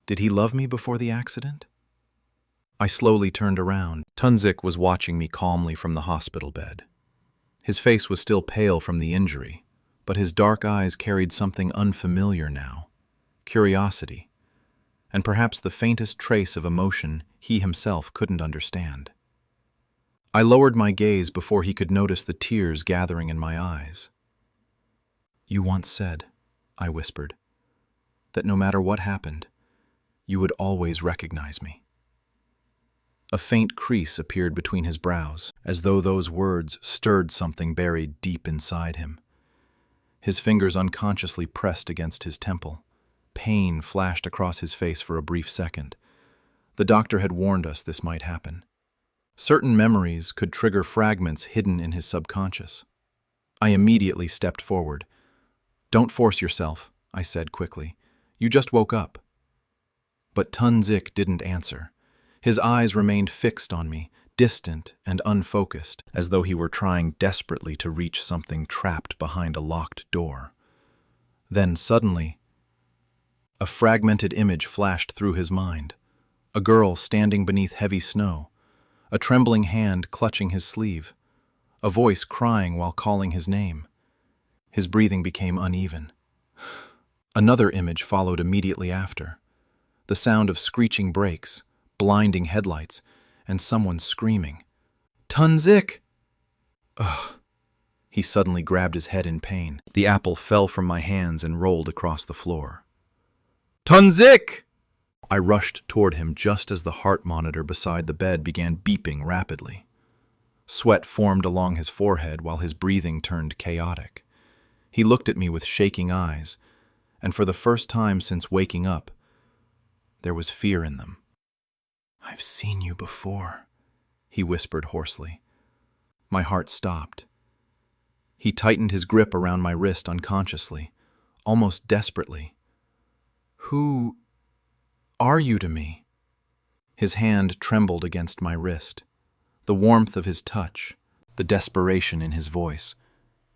Did he love me before the accident? I slowly turned around. Tunzik was watching me calmly from the hospital bed. His face was still pale from the injury, but his dark eyes carried something unfamiliar now, curiosity, and perhaps the faintest trace of emotion he himself couldn't understand. I lowered my gaze before he could notice the tears gathering in my eyes. "You once said," I whispered, "that no matter what happened, you would always recognize me." A faint crease appeared between his brows, as though those words stirred something buried deep inside him. His fingers unconsciously pressed against his temple. Pain flashed across his face for a brief second. The doctor had warned us this might happen. Certain memories could trigger fragments hidden in his subconscious. I immediately stepped forward. "Don't force yourself," I said quickly. "You just woke up." But Tunzik didn't answer. His eyes remained fixed on me, distant and unfocused, as though he were trying desperately to reach something trapped behind a locked door. Then suddenly, a fragmented image flashed through his mind. A girl standing beneath heavy snow, a trembling hand clutching his sleeve, a voice crying while calling his name. His breathing became uneven. Another image followed immediately after. The sound of screeching brakes, blinding headlights, and someone screaming. "Tunzik!" Ugh. He suddenly grabbed his head in pain. The apple fell from my hands and rolled across the floor. "Tunzik!" I rushed toward him just as the heart monitor beside the bed began beeping rapidly. Sweat formed along his forehead while his breathing turned chaotic. He looked at me with shaking eyes, and for the first time since waking up, there was fear in them. "I've seen you before," he whispered hoarsely. My heart stopped. He tightened his grip around my wrist unconsciously, almost desperately. "Who are you to me?" His hand trembled against my wrist. The warmth of his touch, the desperation in his voice,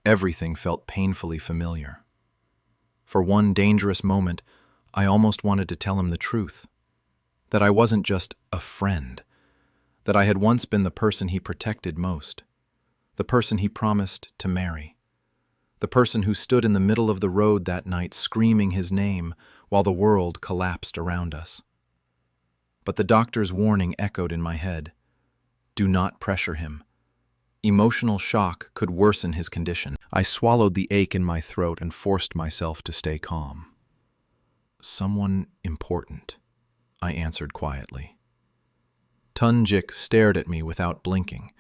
everything felt painfully familiar. For one dangerous moment, I almost wanted to tell him the truth. That I wasn't just a friend. That I had once been the person he protected most. The person he promised to marry. The person who stood in the middle of the road that night screaming his name while the world collapsed around us. But the doctor's warning echoed in my head. Do not pressure him. Emotional shock could worsen his condition. I swallowed the ache in my throat and forced myself to stay calm. "Someone important," I answered quietly. Tunzik stared at me without blinking.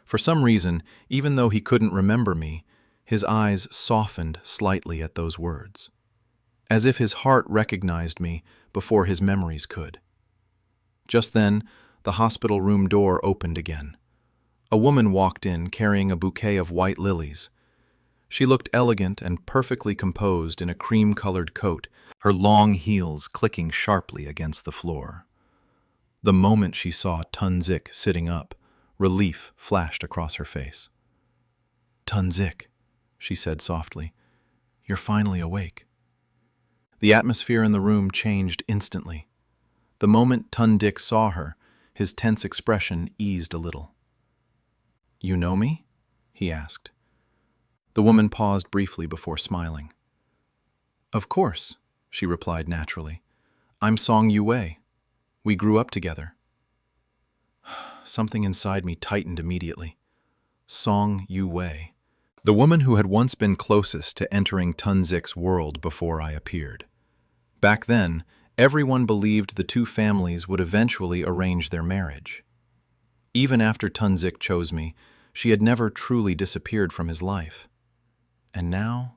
For some reason, even though he couldn't remember me, his eyes softened slightly at those words, as if his heart recognized me before his memories could. Just then, the hospital room door opened again. A woman walked in carrying a bouquet of white lilies. She looked elegant and perfectly composed in a cream-colored coat, her long heels clicking sharply against the floor. The moment she saw Tunzik sitting up, relief flashed across her face. "Tunzik," she said softly, "you're finally awake." The atmosphere in the room changed instantly. The moment Tunzik saw her, his tense expression eased a little. "You know me?" he asked. The woman paused briefly before smiling. "Of course," she replied naturally. "I'm Song Yue. We grew up together." Something inside me tightened immediately. Song Yue. The woman who had once been closest to entering Tunzik's world before I appeared. Back then, everyone believed the two families would eventually arrange their marriage. Even after Tunzik chose me, she had never truly disappeared from his life. And now,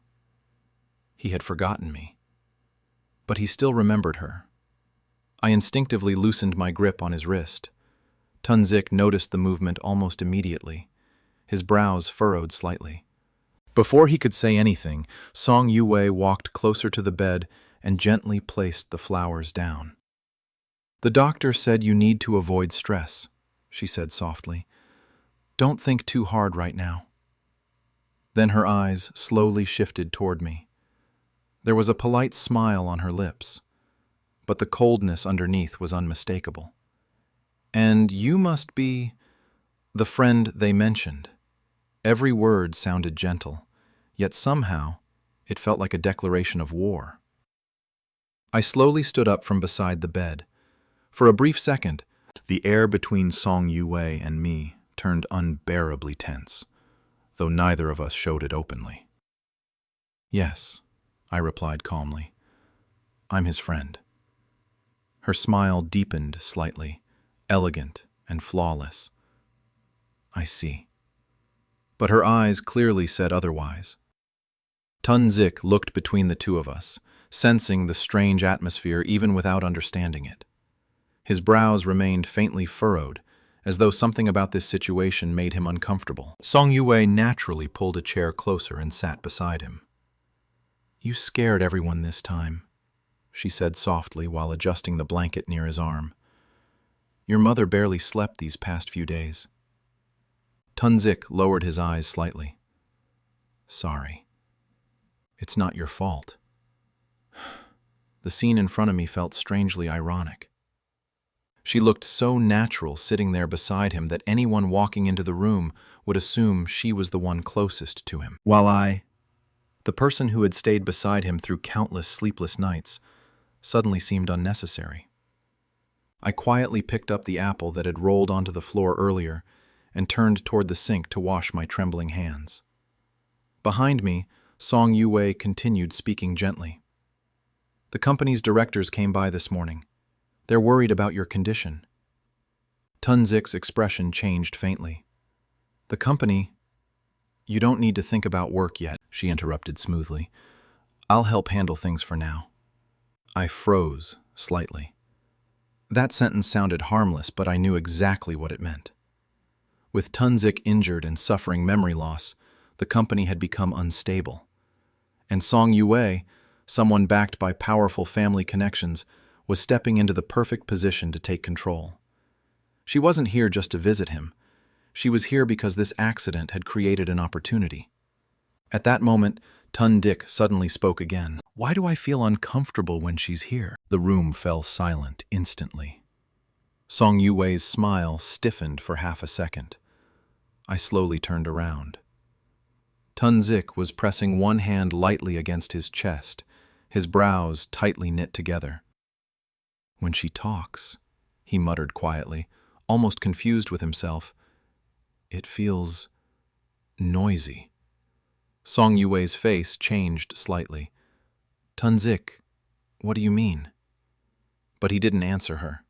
he had forgotten me. But he still remembered her. I instinctively loosened my grip on his wrist. Tunzik noticed the movement almost immediately. His brows furrowed slightly. Before he could say anything, Song Yue walked closer to the bed and gently placed the flowers down. "The doctor said you need to avoid stress," she said softly. "Don't think too hard right now." Then her eyes slowly shifted toward me. There was a polite smile on her lips, but the coldness underneath was unmistakable. "And you must be the friend they mentioned." Every word sounded gentle, yet somehow it felt like a declaration of war. I slowly stood up from beside the bed. For a brief second, the air between Song Yue and me turned unbearably tense, though neither of us showed it openly. "Yes," I replied calmly. "I'm his friend." Her smile deepened slightly, elegant and flawless. "I see." But her eyes clearly said otherwise. Tun-Zik looked between the two of us, sensing the strange atmosphere even without understanding it. His brows remained faintly furrowed, as though something about this situation made him uncomfortable. Song Yue naturally pulled a chair closer and sat beside him. "You scared everyone this time," she said softly while adjusting the blanket near his arm. "Your mother barely slept these past few days." Tun-Zik lowered his eyes slightly. "Sorry. It's not your fault." The scene in front of me felt strangely ironic. She looked so natural sitting there beside him that anyone walking into the room would assume she was the one closest to him. While I, the person who had stayed beside him through countless sleepless nights, suddenly seemed unnecessary. I quietly picked up the apple that had rolled onto the floor earlier and turned toward the sink to wash my trembling hands. Behind me, Song Yue continued speaking gently. "The company's directors came by this morning. They're worried about your condition." Tun-Zik's expression changed faintly. "The company? You don't need to think about work yet," she interrupted smoothly. "I'll help handle things for now." I froze slightly. That sentence sounded harmless, but I knew exactly what it meant. With Tun-Zik injured and suffering memory loss, the company had become unstable. And Song Yue, someone backed by powerful family connections, was stepping into the perfect position to take control. She wasn't here just to visit him. She was here because this accident had created an opportunity. At that moment, Tun-Dik suddenly spoke again. "Why do I feel uncomfortable when she's here?" The room fell silent instantly. Song Yue's smile stiffened for half a second. I slowly turned around. Tun-Zik was pressing one hand lightly against his chest, his brows tightly knit together. "When she talks," he muttered quietly, almost confused with himself, "it feels noisy." Song Yue's face changed slightly. "Tun-Zik, what do you mean?" But he didn't answer her.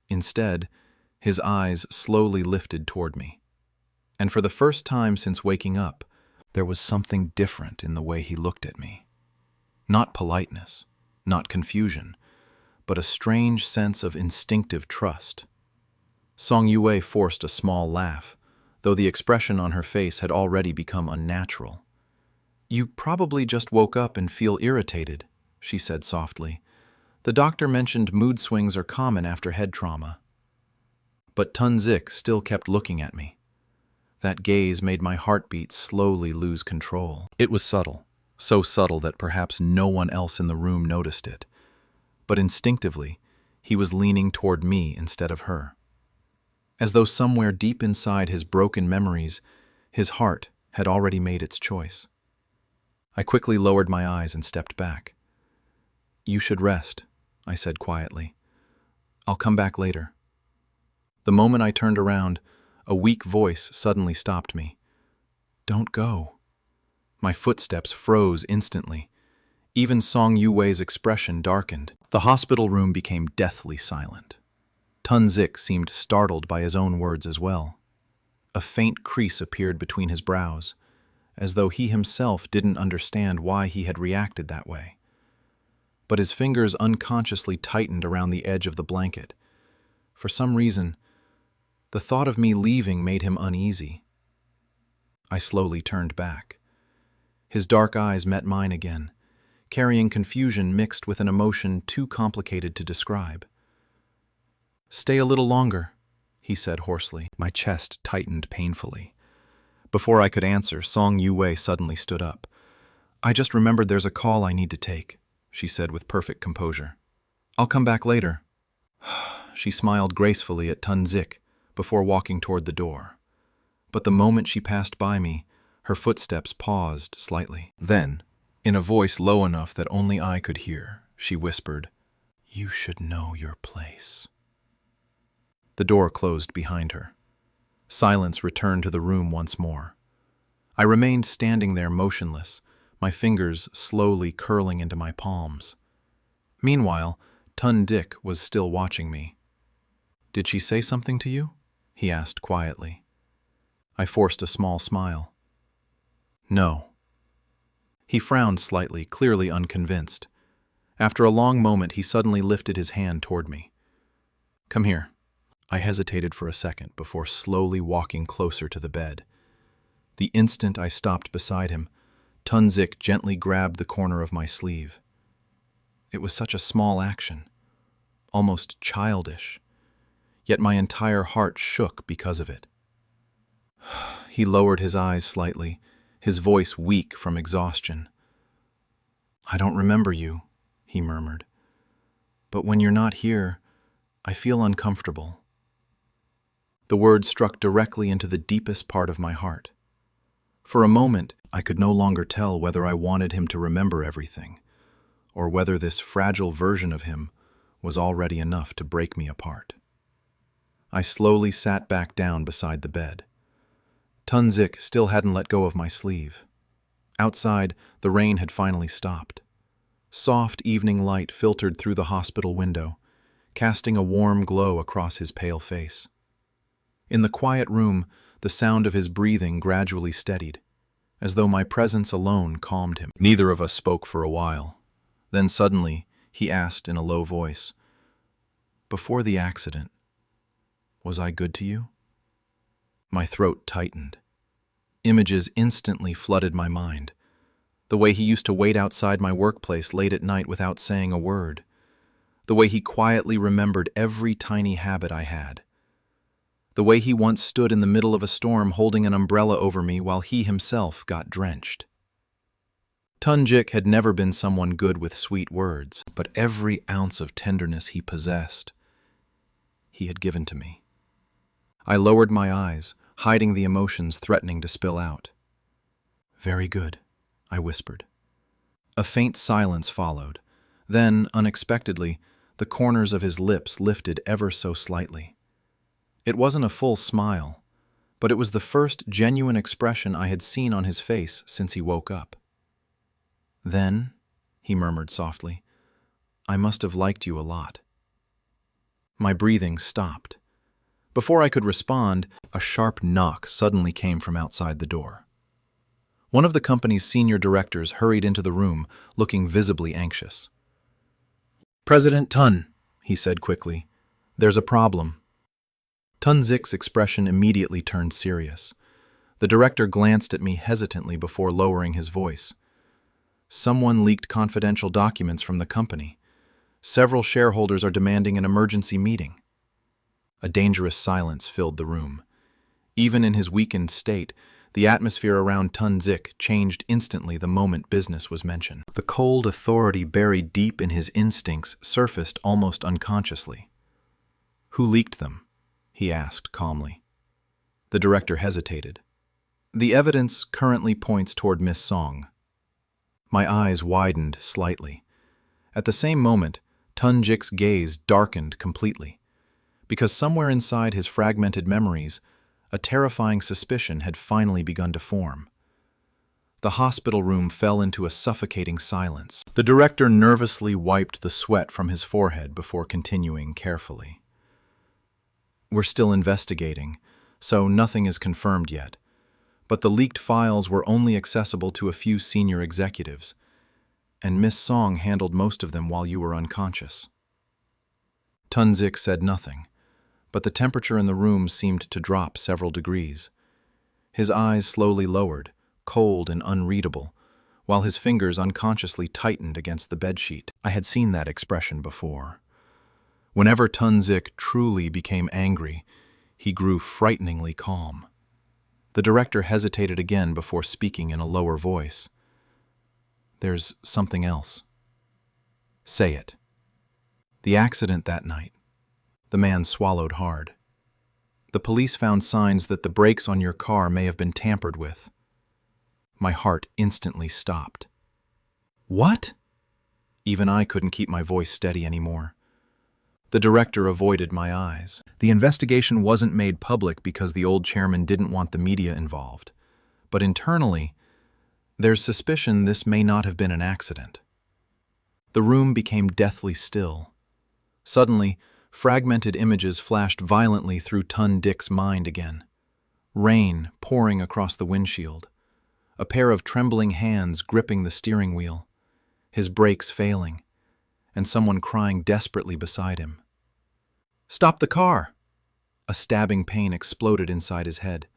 Instead, his eyes slowly lifted toward me. And for the first time since waking up, there was something different in the way he looked at me. Not politeness, not confusion, but a strange sense of instinctive trust. Song Yue forced a small laugh, though the expression on her face had already become unnatural. "You probably just woke up and feel irritated," she said softly. "The doctor mentioned mood swings are common after head trauma." But Tun-Zik still kept looking at me. That gaze made my heartbeat slowly lose control. It was subtle, so subtle that perhaps no one else in the room noticed it. But instinctively, he was leaning toward me instead of her. As though somewhere deep inside his broken memories, his heart had already made its choice. I quickly lowered my eyes and stepped back. "You should rest," I said quietly. "I'll come back later." The moment I turned around, a weak voice suddenly stopped me. "Don't go." My footsteps froze instantly. Even Song Yue's expression darkened. The hospital room became deathly silent. Tun-Zik seemed startled by his own words as well. A faint crease appeared between his brows, as though he himself didn't understand why he had reacted that way. But his fingers unconsciously tightened around the edge of the blanket. For some reason, the thought of me leaving made him uneasy. I slowly turned back. His dark eyes met mine again, carrying confusion mixed with an emotion too complicated to describe. "Stay a little longer," he said hoarsely. My chest tightened painfully. Before I could answer, Song Yue suddenly stood up. "I just remembered there's a call I need to take." she said with perfect composure. I'll come back later. She smiled gracefully at Tun-Zik before walking toward the door. But the moment she passed by me, her footsteps paused slightly. Then, in a voice low enough that only I could hear, she whispered, "You should know your place." The door closed behind her. Silence returned to the room once more. I remained standing there motionless, my fingers slowly curling into my palms. Meanwhile, Tun-Dik was still watching me. "Did she say something to you?" he asked quietly. I forced a small smile. "No." He frowned slightly, clearly unconvinced. After a long moment, he suddenly lifted his hand toward me. "Come here." I hesitated for a second before slowly walking closer to the bed. The instant I stopped beside him, Tun-Zik gently grabbed the corner of my sleeve. It was such a small action, almost childish, yet my entire heart shook because of it. He lowered his eyes slightly, his voice weak from exhaustion. "I don't remember you," he murmured. "But when you're not here, I feel uncomfortable." The words struck directly into the deepest part of my heart. For a moment, I could no longer tell whether I wanted him to remember everything, or whether this fragile version of him was already enough to break me apart. I slowly sat back down beside the bed. Tun-Zik still hadn't let go of my sleeve. Outside, the rain had finally stopped. Soft evening light filtered through the hospital window, casting a warm glow across his pale face. In the quiet room, the sound of his breathing gradually steadied, as though my presence alone calmed him. Neither of us spoke for a while. Then suddenly, he asked in a low voice, "Before the accident, was I good to you?" My throat tightened. Images instantly flooded my mind. The way he used to wait outside my workplace late at night without saying a word. The way he quietly remembered every tiny habit I had. The way he once stood in the middle of a storm holding an umbrella over me while he himself got drenched. Tun-Zik had never been someone good with sweet words, but every ounce of tenderness he possessed, he had given to me. I lowered my eyes, hiding the emotions threatening to spill out. "Very good," I whispered. A faint silence followed. Then, unexpectedly, the corners of his lips lifted ever so slightly. It wasn't a full smile, but it was the first genuine expression I had seen on his face since he woke up. "Then," he murmured softly, "I must have liked you a lot." My breathing stopped. Before I could respond, a sharp knock suddenly came from outside the door. One of the company's senior directors hurried into the room, looking visibly anxious. "President Tun," he said quickly, "there's a problem." Tun-Zik's expression immediately turned serious. The director glanced at me hesitantly before lowering his voice. "Someone leaked confidential documents from the company. Several shareholders are demanding an emergency meeting." A dangerous silence filled the room. Even in his weakened state, the atmosphere around Tun-Zik changed instantly the moment business was mentioned. The cold authority buried deep in his instincts surfaced almost unconsciously. "Who leaked them?" he asked calmly. The director hesitated. "The evidence currently points toward Miss Song." My eyes widened slightly. At the same moment, Tun-Jik's gaze darkened completely, because somewhere inside his fragmented memories, a terrifying suspicion had finally begun to form. The hospital room fell into a suffocating silence. The director nervously wiped the sweat from his forehead before continuing carefully. "We're still investigating, so nothing is confirmed yet. But the leaked files were only accessible to a few senior executives, and Miss Song handled most of them while you were unconscious." Tun-Zik said nothing, but the temperature in the room seemed to drop several degrees. His eyes slowly lowered, cold and unreadable, while his fingers unconsciously tightened against the bedsheet. I had seen that expression before. Whenever Tun-Zik truly became angry, he grew frighteningly calm. The director hesitated again before speaking in a lower voice. "There's something else." Say it. The accident that night. The man swallowed hard. The police found signs that the brakes on your car may have been tampered with. My heart instantly stopped. What? Even I couldn't keep my voice steady anymore. The director avoided my eyes. The investigation wasn't made public because the old chairman didn't want the media involved. But internally, there's suspicion this may not have been an accident. The room became deathly still. Suddenly, fragmented images flashed violently through Tun Dick's mind again. Rain pouring across the windshield. A pair of trembling hands gripping the steering wheel. His brakes failing. And someone crying desperately beside him. "Stop the car!" A stabbing pain exploded inside his head.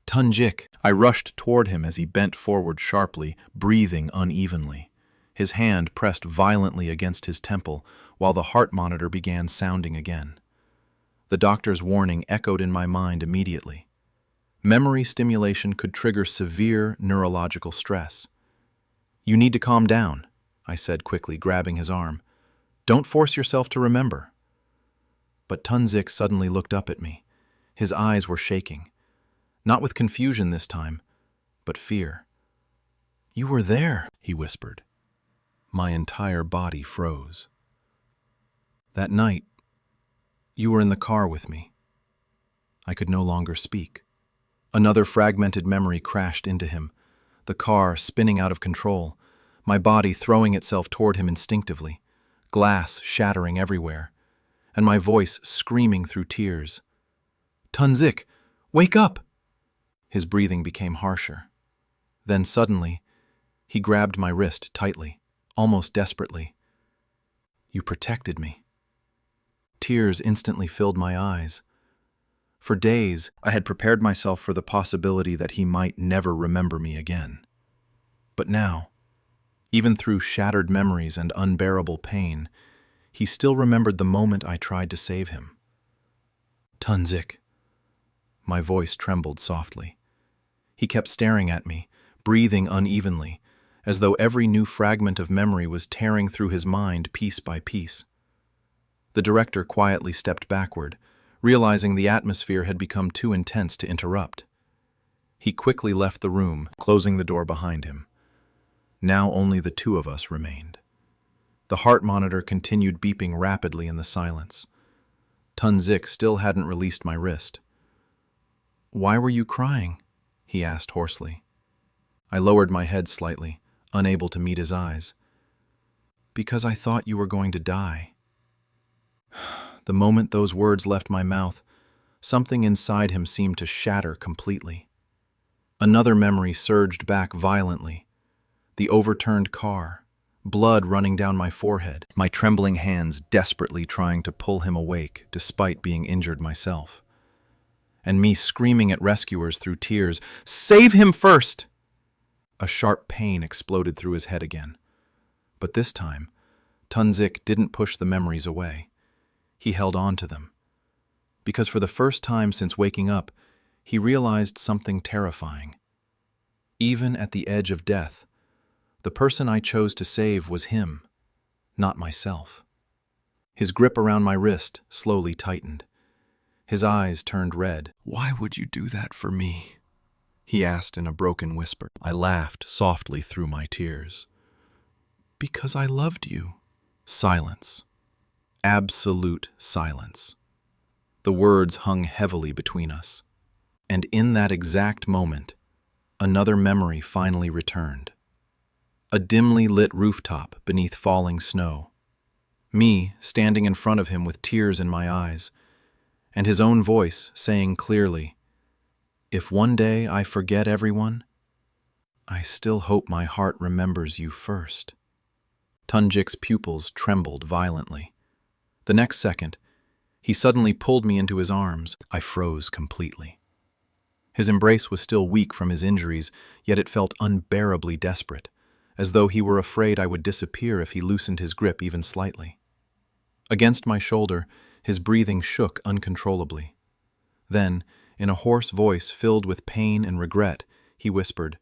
Tunjik! I rushed toward him as he bent forward sharply, breathing unevenly. His hand pressed violently against his temple, while the heart monitor began sounding again. The doctor's warning echoed in my mind immediately. Memory stimulation could trigger severe neurological stress. "You need to calm down," I said quickly, grabbing his arm. "Don't force yourself to remember." But Tunzik suddenly looked up at me. His eyes were shaking. Not with confusion this time, but fear. "You were there," he whispered. My entire body froze. "That night, you were in the car with me." I could no longer speak. Another fragmented memory crashed into him, the car spinning out of control, my body throwing itself toward him instinctively, glass shattering everywhere, and my voice screaming through tears. "Tunzik, wake up!" His breathing became harsher. Then suddenly, he grabbed my wrist tightly, almost desperately. "You protected me." Tears instantly filled my eyes. For days, I had prepared myself for the possibility that he might never remember me again. But now, even through shattered memories and unbearable pain, he still remembered the moment I tried to save him. "Tunzik." My voice trembled softly. He kept staring at me, breathing unevenly, as though every new fragment of memory was tearing through his mind piece by piece. The director quietly stepped backward, realizing the atmosphere had become too intense to interrupt. He quickly left the room, closing the door behind him. Now only the two of us remained. The heart monitor continued beeping rapidly in the silence. Tunzik still hadn't released my wrist. "Why were you crying?" he asked hoarsely. I lowered my head slightly, unable to meet his eyes. "Because I thought you were going to die." The moment those words left my mouth, something inside him seemed to shatter completely. Another memory surged back violently. The overturned car, blood running down my forehead, my trembling hands desperately trying to pull him awake despite being injured myself. And me screaming at rescuers through tears, "Save him first!" A sharp pain exploded through his head again. But this time, Tunzik didn't push the memories away. He held on to them. Because for the first time since waking up, he realized something terrifying. Even at the edge of death, the person I chose to save was him, not myself. His grip around my wrist slowly tightened. His eyes turned red. "Why would you do that for me?" he asked in a broken whisper. I laughed softly through my tears. "Because I loved you." Silence. Absolute silence. The words hung heavily between us. And in that exact moment, another memory finally returned. A dimly lit rooftop beneath falling snow. Me standing in front of him with tears in my eyes, and his own voice saying clearly, "If one day I forget everyone, I still hope my heart remembers you first." Tunjik's pupils trembled violently. The next second, he suddenly pulled me into his arms. I froze completely. His embrace was still weak from his injuries, yet it felt unbearably desperate, as though he were afraid I would disappear if he loosened his grip even slightly. Against my shoulder, his breathing shook uncontrollably. Then, in a hoarse voice filled with pain and regret, he whispered,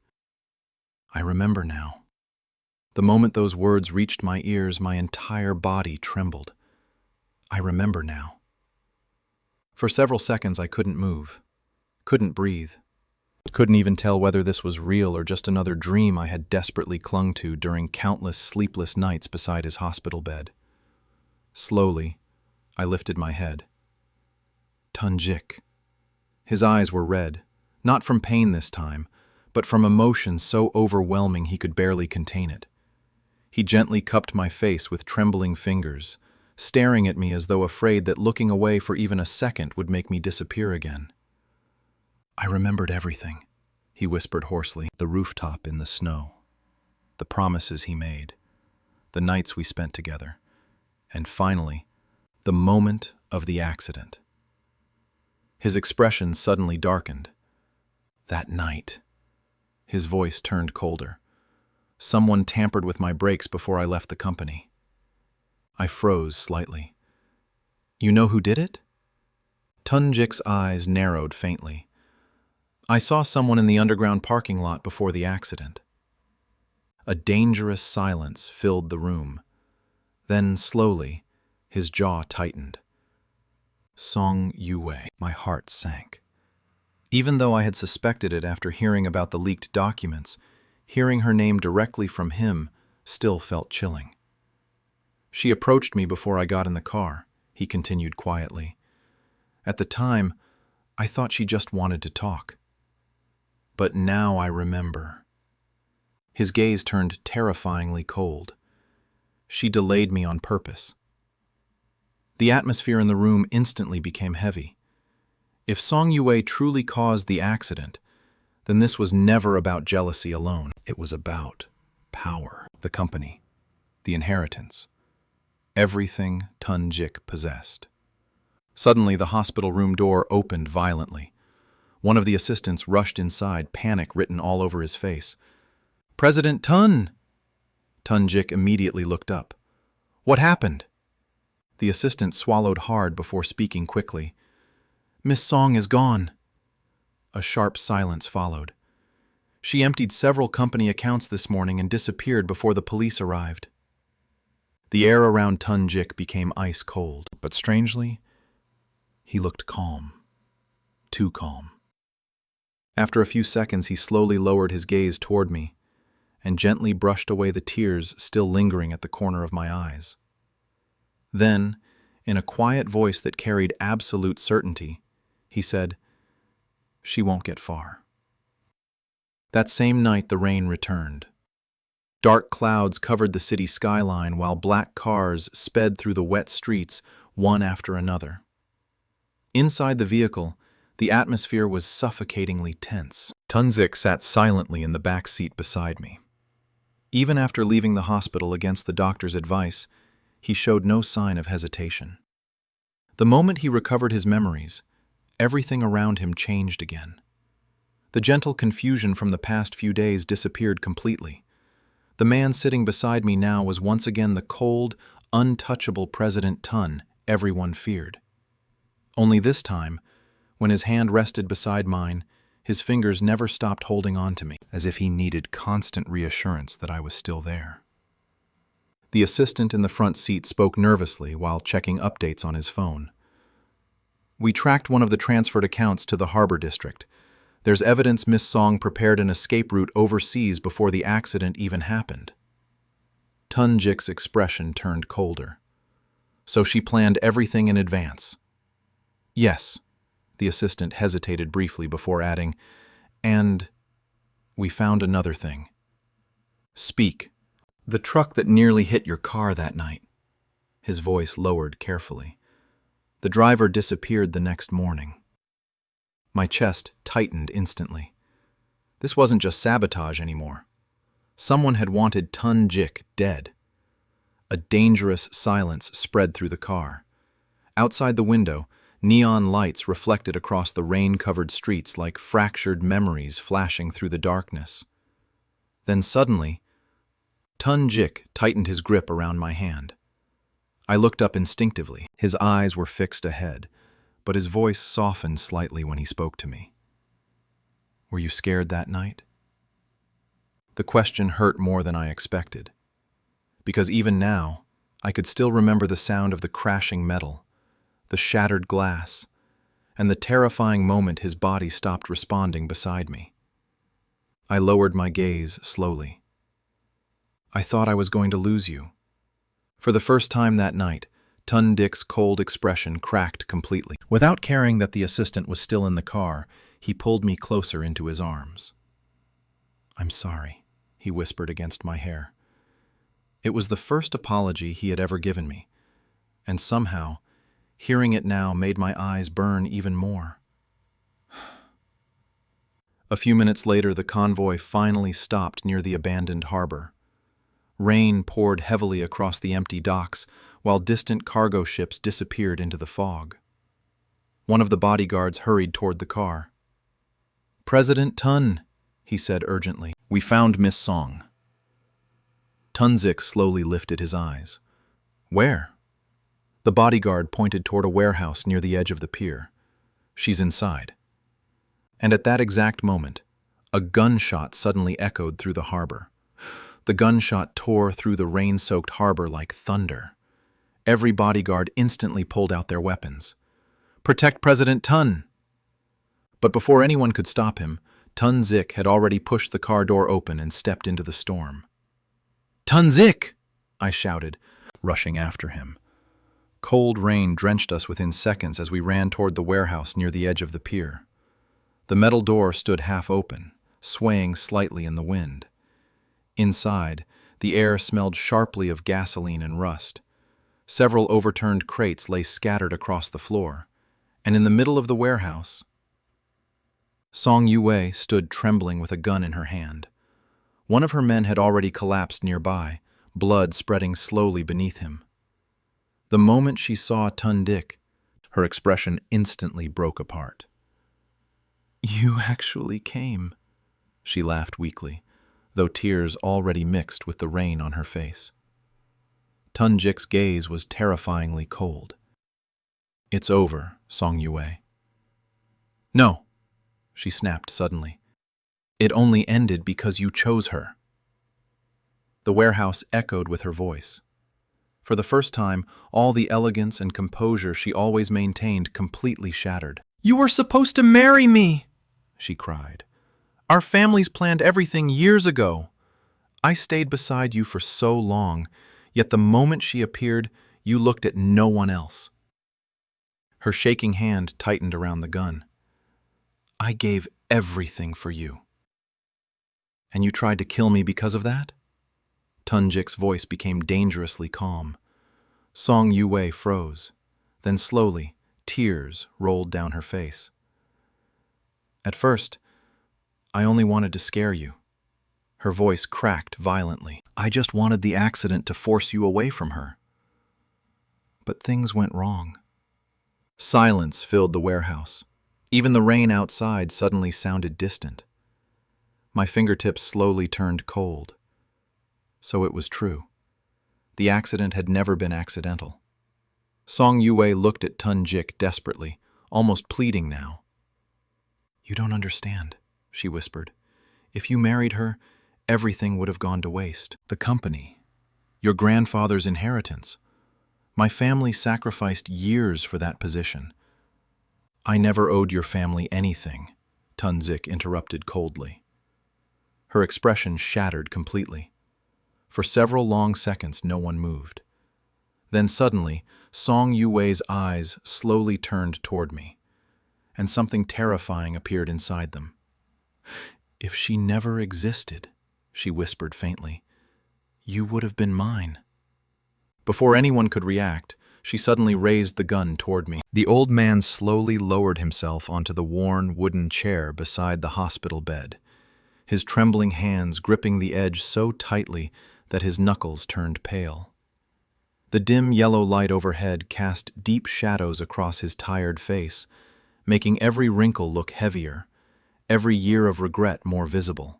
"I remember now. The moment those words reached my ears, my entire body trembled. I remember now. For several seconds I couldn't move, couldn't breathe. Couldn't even tell whether this was real or just another dream I had desperately clung to during countless sleepless nights beside his hospital bed. Slowly, I lifted my head. Tunjik. His eyes were red, not from pain this time, but from emotion so overwhelming he could barely contain it. He gently cupped my face with trembling fingers, staring at me as though afraid that looking away for even a second would make me disappear again. I remembered everything, he whispered hoarsely. The rooftop in the snow, the promises he made, the nights we spent together, and finally, the moment of the accident. His expression suddenly darkened. That night. His voice turned colder. Someone tampered with my brakes before I left the company. I froze slightly. You know who did it? Tunjik's eyes narrowed faintly. I saw someone in the underground parking lot before the accident. A dangerous silence filled the room. Then, slowly, his jaw tightened. Song Yue. My heart sank. Even though I had suspected it after hearing about the leaked documents, hearing her name directly from him still felt chilling. She approached me before I got in the car, he continued quietly. At the time, I thought she just wanted to talk. But now I remember. His gaze turned terrifyingly cold. She delayed me on purpose. The atmosphere in the room instantly became heavy. If Song Yue truly caused the accident, then this was never about jealousy alone. It was about power, the company, the inheritance, everything Tunjik possessed. Suddenly, the hospital room door opened violently. One of the assistants rushed inside, panic written all over his face. President Tun! Tunjik immediately looked up. What happened? The assistant swallowed hard before speaking quickly. Miss Song is gone. A sharp silence followed. She emptied several company accounts this morning and disappeared before the police arrived. The air around Tunjik became ice cold, but strangely, he looked calm. Too calm. After a few seconds, he slowly lowered his gaze toward me and gently brushed away the tears still lingering at the corner of my eyes. Then, in a quiet voice that carried absolute certainty, he said, She won't get far. That same night, the rain returned. Dark clouds covered the city skyline while black cars sped through the wet streets, one after another. Inside the vehicle, the atmosphere was suffocatingly tense. Tunjik sat silently in the back seat beside me. Even after leaving the hospital against the doctor's advice, he showed no sign of hesitation. The moment he recovered his memories, everything around him changed again. The gentle confusion from the past few days disappeared completely. The man sitting beside me now was once again the cold, untouchable President Tun everyone feared. Only this time, when his hand rested beside mine, his fingers never stopped holding on to me, as if he needed constant reassurance that I was still there. The assistant in the front seat spoke nervously while checking updates on his phone. We tracked one of the transferred accounts to the Harbor District. There's evidence Miss Song prepared an escape route overseas before the accident even happened. Tunjik's expression turned colder. So she planned everything in advance. Yes. The assistant hesitated briefly before adding, and we found another thing. Speak. The truck that nearly hit your car that night. His voice lowered carefully. The driver disappeared the next morning. My chest tightened instantly. This wasn't just sabotage anymore. Someone had wanted Tunjik dead. A dangerous silence spread through the car. Outside the window, neon lights reflected across the rain-covered streets like fractured memories flashing through the darkness. Then suddenly, Tunjik tightened his grip around my hand. I looked up instinctively. His eyes were fixed ahead, but his voice softened slightly when he spoke to me. Were you scared that night? The question hurt more than I expected. because even now, I could still remember the sound of the crashing metal, the shattered glass, and the terrifying moment his body stopped responding beside me. I lowered my gaze slowly. I thought I was going to lose you. For the first time that night, Tun Dick's cold expression cracked completely. Without caring that the assistant was still in the car, he pulled me closer into his arms. "I'm sorry," he whispered against my hair. It was the first apology he had ever given me, and somehow, hearing it now made my eyes burn even more. A few minutes later, the convoy finally stopped near the abandoned harbor. Rain poured heavily across the empty docks, while distant cargo ships disappeared into the fog. One of the bodyguards hurried toward the car. "President Tun," he said urgently. "We found Miss Song." Tunzik slowly lifted his eyes. "Where?" The bodyguard pointed toward a warehouse near the edge of the pier. "She's inside." And at that exact moment, a gunshot suddenly echoed through the harbor. The gunshot tore through the rain-soaked harbor like thunder. Every bodyguard instantly pulled out their weapons. "Protect President Tun!" But before anyone could stop him, Tun Zik had already pushed the car door open and stepped into the storm. "Tun Zik!" I shouted, rushing after him. Cold rain drenched us within seconds as we ran toward the warehouse near the edge of the pier. The metal door stood half open, swaying slightly in the wind. Inside, the air smelled sharply of gasoline and rust. Several overturned crates lay scattered across the floor, and in the middle of the warehouse, Song Yue stood trembling with a gun in her hand. One of her men had already collapsed nearby, blood spreading slowly beneath him. The moment she saw Tun Dick, her expression instantly broke apart. "You actually came," she laughed weakly, though tears already mixed with the rain on her face. Tun Dick's gaze was terrifyingly cold. "It's over, Song Yue." "No," she snapped suddenly. "It only ended because you chose her." The warehouse echoed with her voice. For the first time, all the elegance and composure she always maintained completely shattered. "You were supposed to marry me!" she cried. "Our families planned everything years ago. I stayed beside you for so long, yet the moment she appeared, you looked at no one else." Her shaking hand tightened around the gun. "I gave everything for you." "And you tried to kill me because of that?" Tunjik's voice became dangerously calm. Song Yue froze. Then slowly, tears rolled down her face. "At first, I only wanted to scare you." Her voice cracked violently. "I just wanted the accident to force you away from her. But things went wrong." Silence filled the warehouse. Even the rain outside suddenly sounded distant. My fingertips slowly turned cold. So it was true. The accident had never been accidental. Song Yue looked at Tun Jik desperately, almost pleading now. "You don't understand," she whispered. "If you married her, everything would have gone to waste. The company, your grandfather's inheritance. My family sacrificed years for that position." "I never owed your family anything," Tun Zik interrupted coldly. Her expression shattered completely. For several long seconds, no one moved. Then suddenly, Song Yue's eyes slowly turned toward me, and something terrifying appeared inside them. "If she never existed," she whispered faintly, "you would have been mine." Before anyone could react, she suddenly raised the gun toward me. The old man slowly lowered himself onto the worn wooden chair beside the hospital bed, his trembling hands gripping the edge so tightly that his knuckles turned pale. The dim yellow light overhead cast deep shadows across his tired face, making every wrinkle look heavier, every year of regret more visible.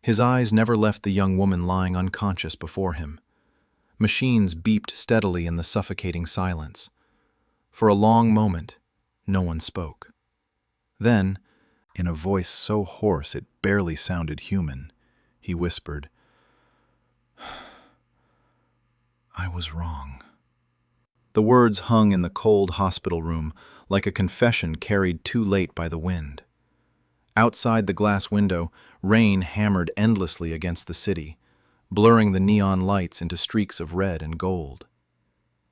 His eyes never left the young woman lying unconscious before him. Machines beeped steadily in the suffocating silence. For a long moment, no one spoke. Then, in a voice so hoarse it barely sounded human, he whispered, I was wrong. The words hung in the cold hospital room like a confession carried too late by the wind. Outside the glass window, rain hammered endlessly against the city, blurring the neon lights into streaks of red and gold.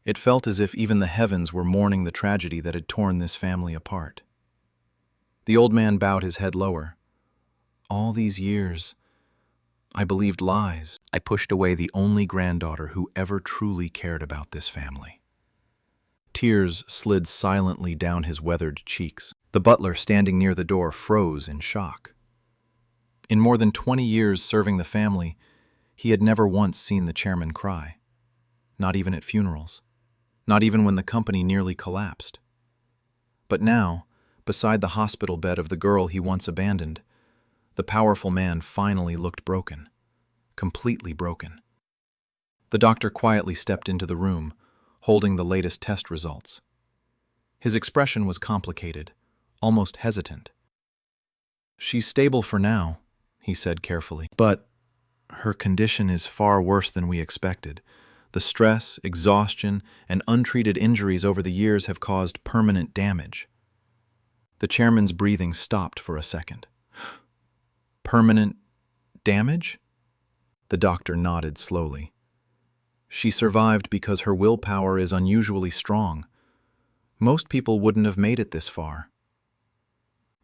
It felt as if even the heavens were mourning the tragedy that had torn this family apart. The old man bowed his head lower. All these years, I believed lies. I pushed away the only granddaughter who ever truly cared about this family. Tears slid silently down his weathered cheeks. The butler standing near the door froze in shock. In more than 20 years serving the family, he had never once seen the chairman cry. Not even at funerals. Not even when the company nearly collapsed. But now, beside the hospital bed of the girl he once abandoned, the powerful man finally looked broken. Completely broken. The doctor quietly stepped into the room, holding the latest test results. His expression was complicated, almost hesitant. "She's stable for now," he said carefully. "But her condition is far worse than we expected. The stress, exhaustion, and untreated injuries over the years have caused permanent damage." The chairman's breathing stopped for a second. "Permanent damage?" The doctor nodded slowly. "She survived because her willpower is unusually strong. Most people wouldn't have made it this far."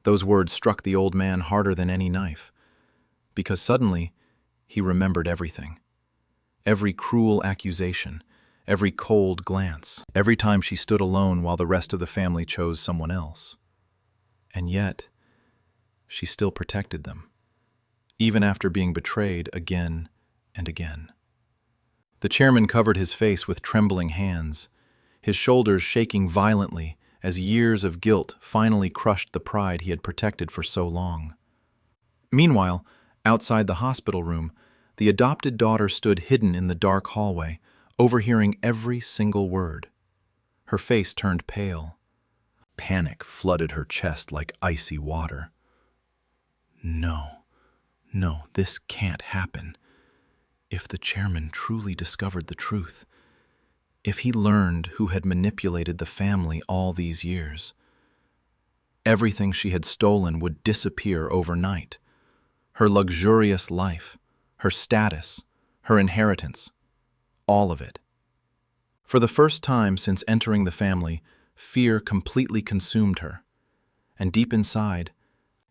Those words struck the old man harder than any knife, because suddenly he remembered everything. Every cruel accusation, every cold glance, every time she stood alone while the rest of the family chose someone else. And yet, she still protected them, even after being betrayed again and again. The chairman covered his face with trembling hands, his shoulders shaking violently as years of guilt finally crushed the pride he had protected for so long. Meanwhile, outside the hospital room, the adopted daughter stood hidden in the dark hallway, overhearing every single word. Her face turned pale. Panic flooded her chest like icy water. No, this can't happen. If the chairman truly discovered the truth, if he learned who had manipulated the family all these years, everything she had stolen would disappear overnight. Her luxurious life, her status, her inheritance, all of it. For the first time since entering the family, fear completely consumed her, and deep inside,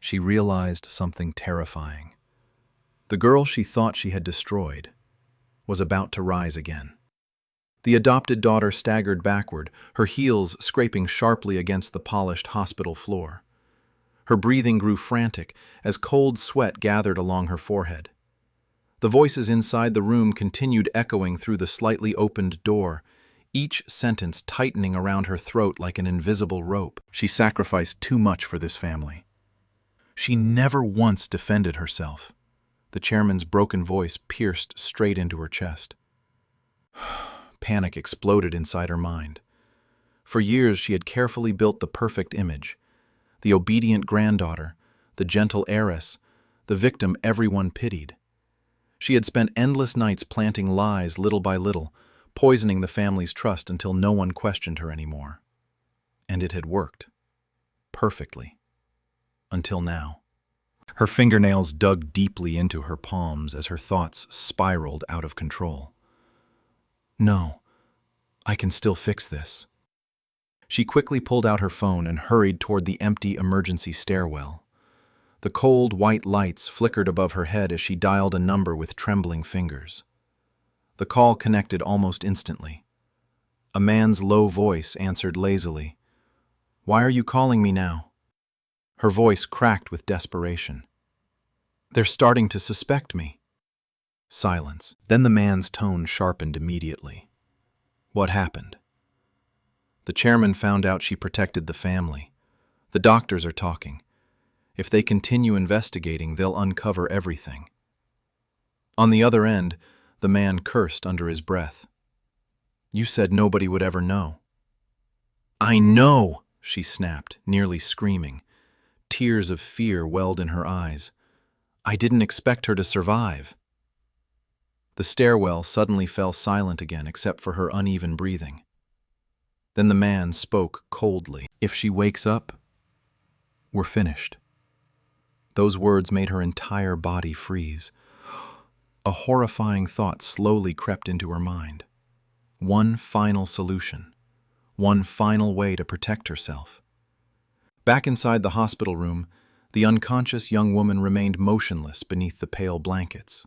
she realized something terrifying. The girl she thought she had destroyed was about to rise again. The adopted daughter staggered backward, her heels scraping sharply against the polished hospital floor. Her breathing grew frantic as cold sweat gathered along her forehead. The voices inside the room continued echoing through the slightly opened door, each sentence tightening around her throat like an invisible rope. She sacrificed too much for this family. She never once defended herself. The chairman's broken voice pierced straight into her chest. Panic exploded inside her mind. For years she had carefully built the perfect image. The obedient granddaughter, the gentle heiress, the victim everyone pitied. She had spent endless nights planting lies little by little, poisoning the family's trust until no one questioned her anymore. And it had worked. Perfectly. Until now. Her fingernails dug deeply into her palms as her thoughts spiraled out of control. No, I can still fix this. She quickly pulled out her phone and hurried toward the empty emergency stairwell. The cold white lights flickered above her head as she dialed a number with trembling fingers. The call connected almost instantly. A man's low voice answered lazily. "Why are you calling me now?" Her voice cracked with desperation. "They're starting to suspect me." Silence. Then the man's tone sharpened immediately. "What happened?" "The chairman found out she protected the family. The doctors are talking. If they continue investigating, they'll uncover everything." On the other end, the man cursed under his breath. "You said nobody would ever know." "I know!" she snapped, nearly screaming. Tears of fear welled in her eyes. "I didn't expect her to survive." The stairwell suddenly fell silent again except for her uneven breathing. Then the man spoke coldly. "If she wakes up, we're finished." Those words made her entire body freeze. A horrifying thought slowly crept into her mind. One final solution. One final way to protect herself. Back inside the hospital room, the unconscious young woman remained motionless beneath the pale blankets.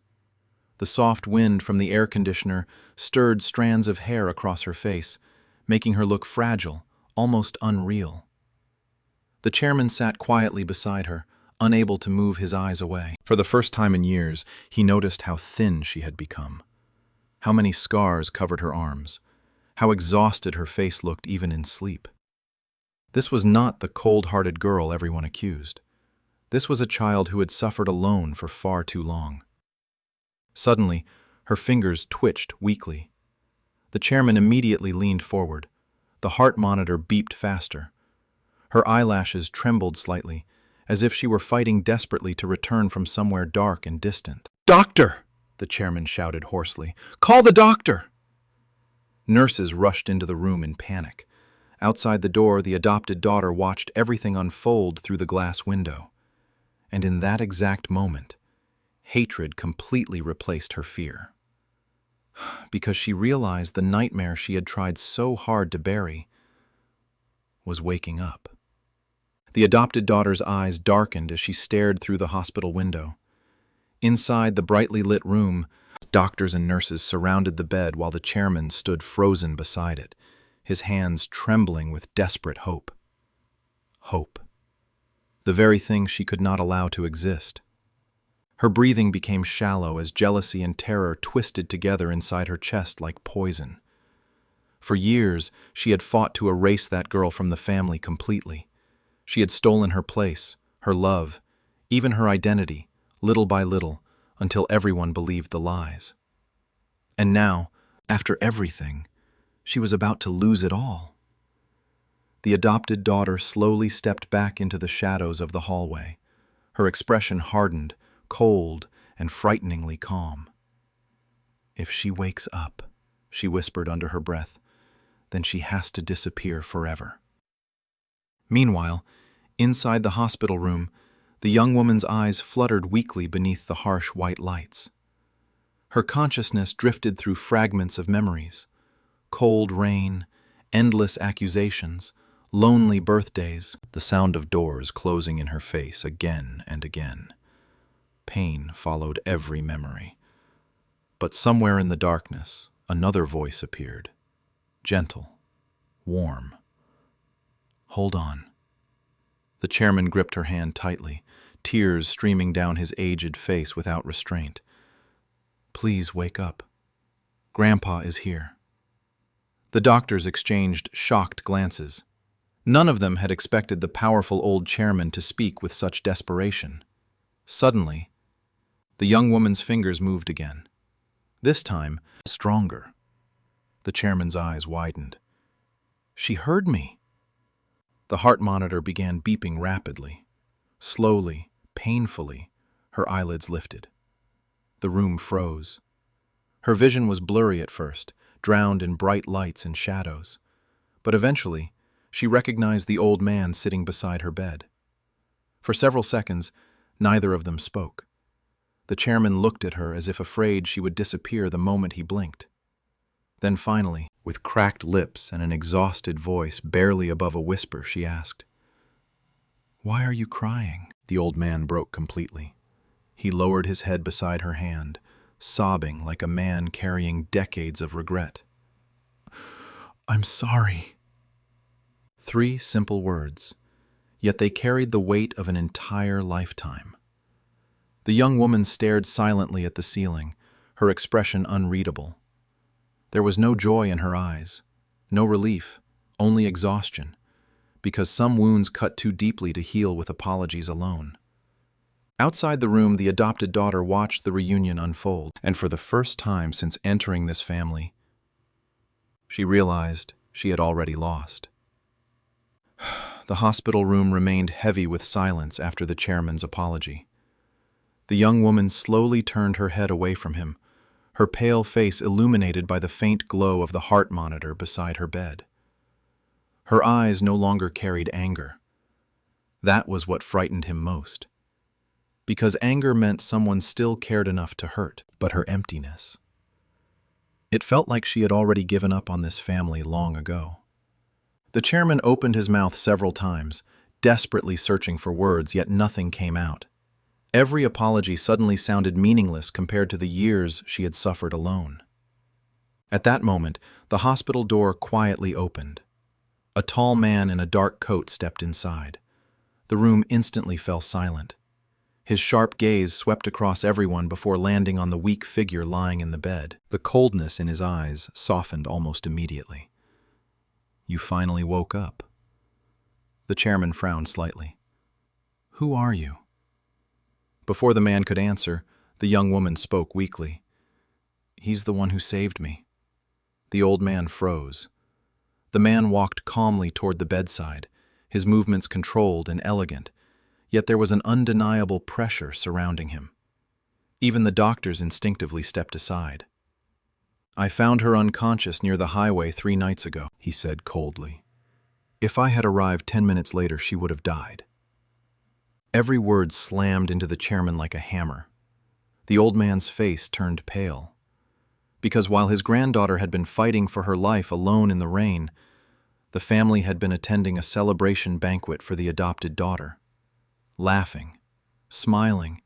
The soft wind from the air conditioner stirred strands of hair across her face, making her look fragile, almost unreal. The chairman sat quietly beside her, unable to move his eyes away. For the first time in years, he noticed how thin she had become, how many scars covered her arms, how exhausted her face looked even in sleep. This was not the cold-hearted girl everyone accused. This was a child who had suffered alone for far too long. Suddenly, her fingers twitched weakly. The chairman immediately leaned forward. The heart monitor beeped faster. Her eyelashes trembled slightly, as if she were fighting desperately to return from somewhere dark and distant. "Doctor!" the chairman shouted hoarsely. "Call the doctor!" Nurses rushed into the room in panic. Outside the door, the adopted daughter watched everything unfold through the glass window. And in that exact moment, hatred completely replaced her fear. Because she realized the nightmare she had tried so hard to bury was waking up. The adopted daughter's eyes darkened as she stared through the hospital window. Inside the brightly lit room, doctors and nurses surrounded the bed while the chairman stood frozen beside it, his hands trembling with desperate hope. Hope. The very thing she could not allow to exist. Her breathing became shallow as jealousy and terror twisted together inside her chest like poison. For years, she had fought to erase that girl from the family completely. She had stolen her place, her love, even her identity, little by little, until everyone believed the lies. And now, after everything, she was about to lose it all. The adopted daughter slowly stepped back into the shadows of the hallway. Her expression hardened, cold and frighteningly calm. "If she wakes up," she whispered under her breath, "then she has to disappear forever." Meanwhile, inside the hospital room, the young woman's eyes fluttered weakly beneath the harsh white lights. Her consciousness drifted through fragments of memories. Cold rain, endless accusations, lonely birthdays, the sound of doors closing in her face again and again. Pain followed every memory. But somewhere in the darkness, another voice appeared. Gentle, warm. "Hold on." The chairman gripped her hand tightly, tears streaming down his aged face without restraint. "Please wake up. Grandpa is here." The doctors exchanged shocked glances. None of them had expected the powerful old chairman to speak with such desperation. Suddenly, the young woman's fingers moved again. This time, stronger. The chairman's eyes widened. "She heard me." The heart monitor began beeping rapidly. Slowly, painfully, her eyelids lifted. The room froze. Her vision was blurry at first, drowned in bright lights and shadows. But eventually, she recognized the old man sitting beside her bed. For several seconds, neither of them spoke. The chairman looked at her as if afraid she would disappear the moment he blinked. Then finally, with cracked lips and an exhausted voice barely above a whisper, she asked, "Why are you crying?" The old man broke completely. He lowered his head beside her hand, sobbing like a man carrying decades of regret. "I'm sorry." 3 simple words, yet they carried the weight of an entire lifetime. The young woman stared silently at the ceiling, her expression unreadable. There was no joy in her eyes, no relief, only exhaustion, because some wounds cut too deeply to heal with apologies alone. Outside the room, the adopted daughter watched the reunion unfold, and for the first time since entering this family, she realized she had already lost. The hospital room remained heavy with silence after the chairman's apology. The young woman slowly turned her head away from him, her pale face illuminated by the faint glow of the heart monitor beside her bed. Her eyes no longer carried anger. That was what frightened him most. Because anger meant someone still cared enough to hurt, but her emptiness. It felt like she had already given up on this family long ago. The chairman opened his mouth several times, desperately searching for words, yet nothing came out. Every apology suddenly sounded meaningless compared to the years she had suffered alone. At that moment, the hospital door quietly opened. A tall man in a dark coat stepped inside. The room instantly fell silent. His sharp gaze swept across everyone before landing on the weak figure lying in the bed. The coldness in his eyes softened almost immediately. "You finally woke up." The chairman frowned slightly. "Who are you?" Before the man could answer, the young woman spoke weakly. "He's the one who saved me." The old man froze. The man walked calmly toward the bedside, his movements controlled and elegant, yet there was an undeniable pressure surrounding him. Even the doctors instinctively stepped aside. "I found her unconscious near the highway 3 nights ago," he said coldly. "If I had arrived 10 minutes later, she would have died." Every word slammed into the chairman like a hammer. The old man's face turned pale. Because while his granddaughter had been fighting for her life alone in the rain, the family had been attending a celebration banquet for the adopted daughter. Laughing, smiling,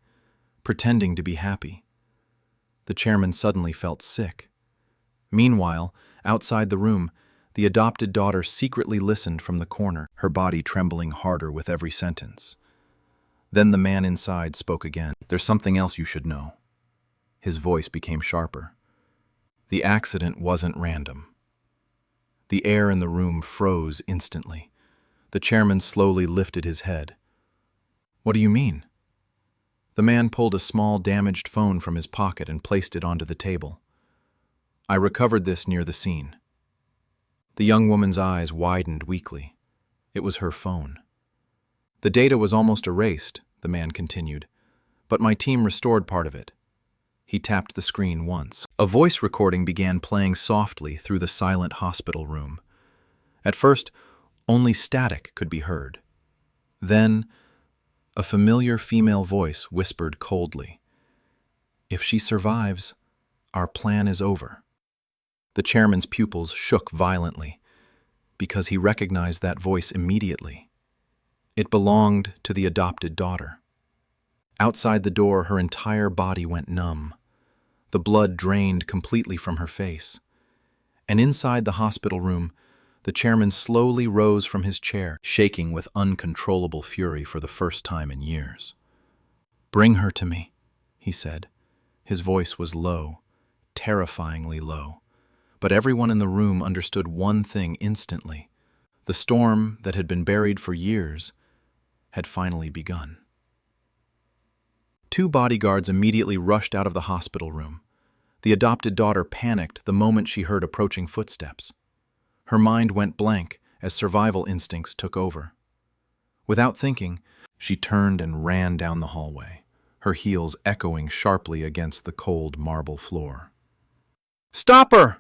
pretending to be happy. The chairman suddenly felt sick. Meanwhile, outside the room, the adopted daughter secretly listened from the corner, her body trembling harder with every sentence. Then the man inside spoke again. "There's something else you should know." His voice became sharper. "The accident wasn't random." The air in the room froze instantly. The chairman slowly lifted his head. "What do you mean?" The man pulled a small damaged phone from his pocket and placed it onto the table. "I recovered this near the scene." The young woman's eyes widened weakly. It was her phone. "The data was almost erased," the man continued, "but my team restored part of it." He tapped the screen once. A voice recording began playing softly through the silent hospital room. At first, only static could be heard. Then, a familiar female voice whispered coldly, "If she survives, our plan is over." The chairman's pupils shook violently, because he recognized that voice immediately. It belonged to the adopted daughter. Outside the door, her entire body went numb. The blood drained completely from her face. And inside the hospital room, the chairman slowly rose from his chair, shaking with uncontrollable fury for the first time in years. "Bring her to me," he said. His voice was low, terrifyingly low. But everyone in the room understood one thing instantly. The storm that had been buried for years had finally begun. 2 bodyguards immediately rushed out of the hospital room. The adopted daughter panicked the moment she heard approaching footsteps. Her mind went blank as survival instincts took over. Without thinking, she turned and ran down the hallway, her heels echoing sharply against the cold marble floor. "Stop her!"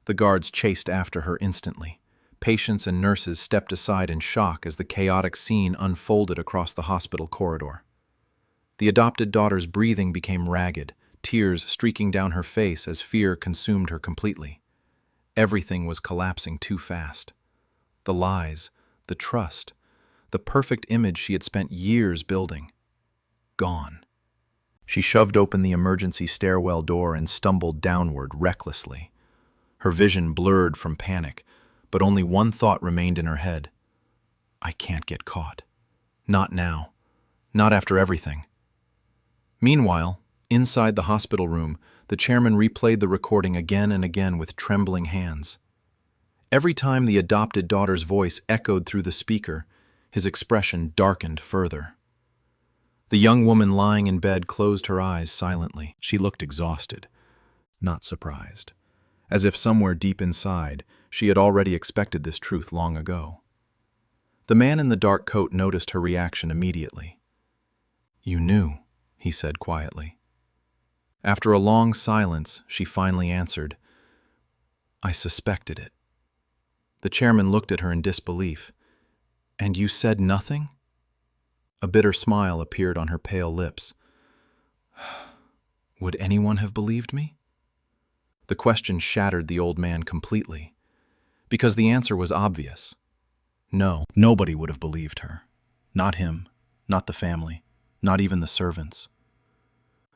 The guards chased after her instantly. Patients and nurses stepped aside in shock as the chaotic scene unfolded across the hospital corridor. The adopted daughter's breathing became ragged, tears streaking down her face as fear consumed her completely. Everything was collapsing too fast. The lies, the trust, the perfect image she had spent years building. Gone. She shoved open the emergency stairwell door and stumbled downward recklessly. Her vision blurred from panic, but only one thought remained in her head. "I can't get caught. Not now. Not after everything." Meanwhile, inside the hospital room, the chairman replayed the recording again and again with trembling hands. Every time the adopted daughter's voice echoed through the speaker, his expression darkened further. The young woman lying in bed closed her eyes silently. She looked exhausted, not surprised, as if somewhere deep inside she had already expected this truth long ago. The man in the dark coat noticed her reaction immediately. "You knew," he said quietly. After a long silence, she finally answered, "I suspected it." The chairman looked at her in disbelief. "And you said nothing?" A bitter smile appeared on her pale lips. "Would anyone have believed me?" The question shattered the old man completely, because the answer was obvious. No, nobody would have believed her. Not him, not the family, not even the servants.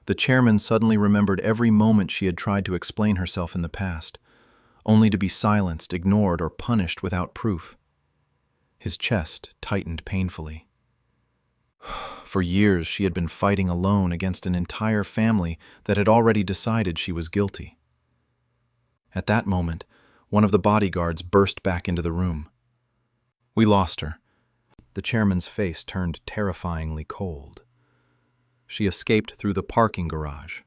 The chairman suddenly remembered every moment she had tried to explain herself in the past, only to be silenced, ignored, or punished without proof. His chest tightened painfully. For years, she had been fighting alone against an entire family that had already decided she was guilty. At that moment, one of the bodyguards burst back into the room. "We lost her." The chairman's face turned terrifyingly cold. "She escaped through the parking garage."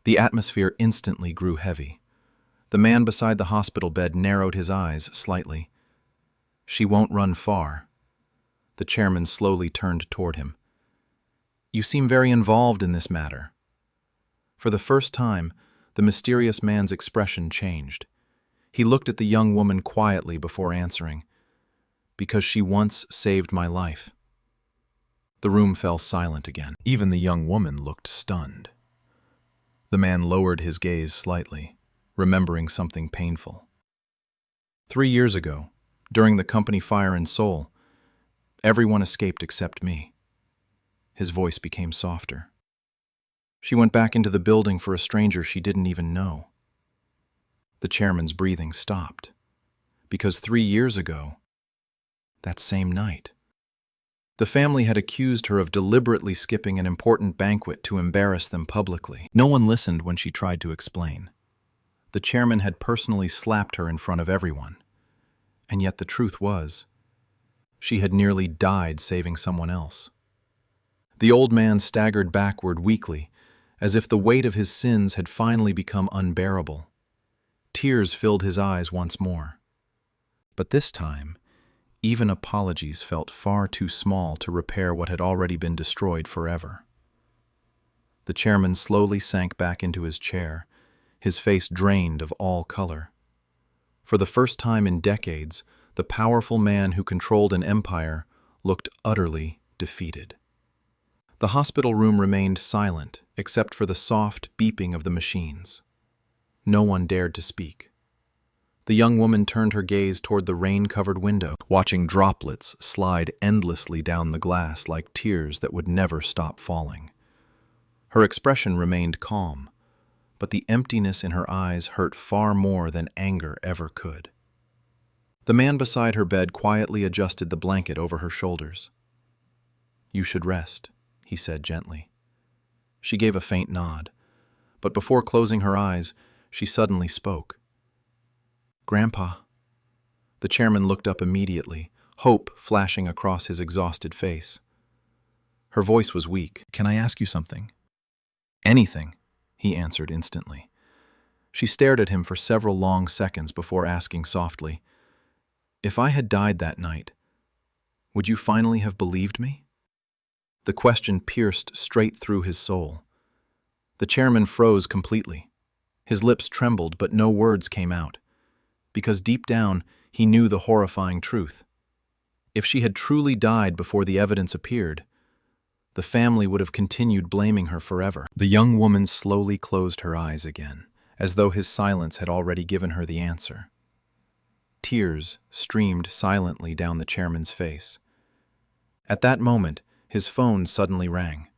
The atmosphere instantly grew heavy. The man beside the hospital bed narrowed his eyes slightly. "She won't run far." The chairman slowly turned toward him. "You seem very involved in this matter." For the first time, the mysterious man's expression changed. He looked at the young woman quietly before answering, "Because she once saved my life." The room fell silent again. Even the young woman looked stunned. The man lowered his gaze slightly, remembering something painful. 3 years ago, during the company fire in Seoul, everyone escaped except me. His voice became softer. She went back into the building for a stranger she didn't even know. The chairman's breathing stopped, because 3 years ago, that same night, the family had accused her of deliberately skipping an important banquet to embarrass them publicly. No one listened when she tried to explain. The chairman had personally slapped her in front of everyone. And yet the truth was, she had nearly died saving someone else. The old man staggered backward weakly, as if the weight of his sins had finally become unbearable. Tears filled his eyes once more. But this time, even apologies felt far too small to repair what had already been destroyed forever. The chairman slowly sank back into his chair, his face drained of all color. For the first time in decades, the powerful man who controlled an empire looked utterly defeated. The hospital room remained silent, except for the soft beeping of the machines. No one dared to speak. The young woman turned her gaze toward the rain-covered window, watching droplets slide endlessly down the glass like tears that would never stop falling. Her expression remained calm, but the emptiness in her eyes hurt far more than anger ever could. The man beside her bed quietly adjusted the blanket over her shoulders. "You should rest," he said gently. She gave a faint nod, but before closing her eyes, she suddenly spoke. "Grandpa." The chairman looked up immediately, hope flashing across his exhausted face. Her voice was weak. "Can I ask you something?" "Anything," he answered instantly. She stared at him for several long seconds before asking softly, "If I had died that night, would you finally have believed me?" The question pierced straight through his soul. The chairman froze completely. His lips trembled, but no words came out, because deep down he knew the horrifying truth. If she had truly died before the evidence appeared, the family would have continued blaming her forever. The young woman slowly closed her eyes again, as though his silence had already given her the answer. Tears streamed silently down the chairman's face. At that moment, his phone suddenly rang.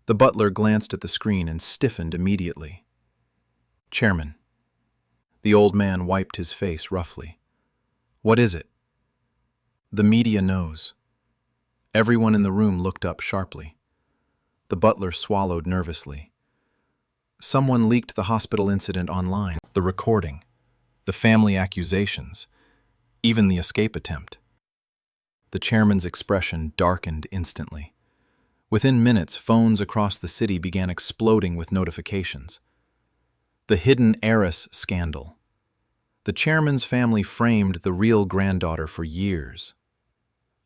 The butler glanced at the screen and stiffened immediately. "Chairman." The old man wiped his face roughly. "What is it?" "The media knows." Everyone in the room looked up sharply. The butler swallowed nervously. "Someone leaked the hospital incident online. The recording, the family accusations, even the escape attempt." The chairman's expression darkened instantly. Within minutes, phones across the city began exploding with notifications. The hidden heiress scandal. The chairman's family framed the real granddaughter for years.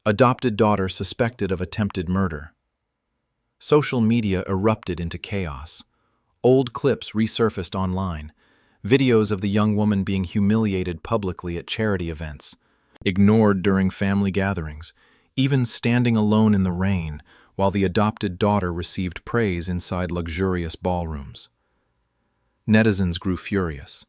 Adopted daughter suspected of attempted murder. Social media erupted into chaos, Old clips resurfaced online, videos of the young woman being humiliated publicly at charity events, ignored during family gatherings, even standing alone in the rain while the adopted daughter received praise inside luxurious ballrooms. Netizens grew furious.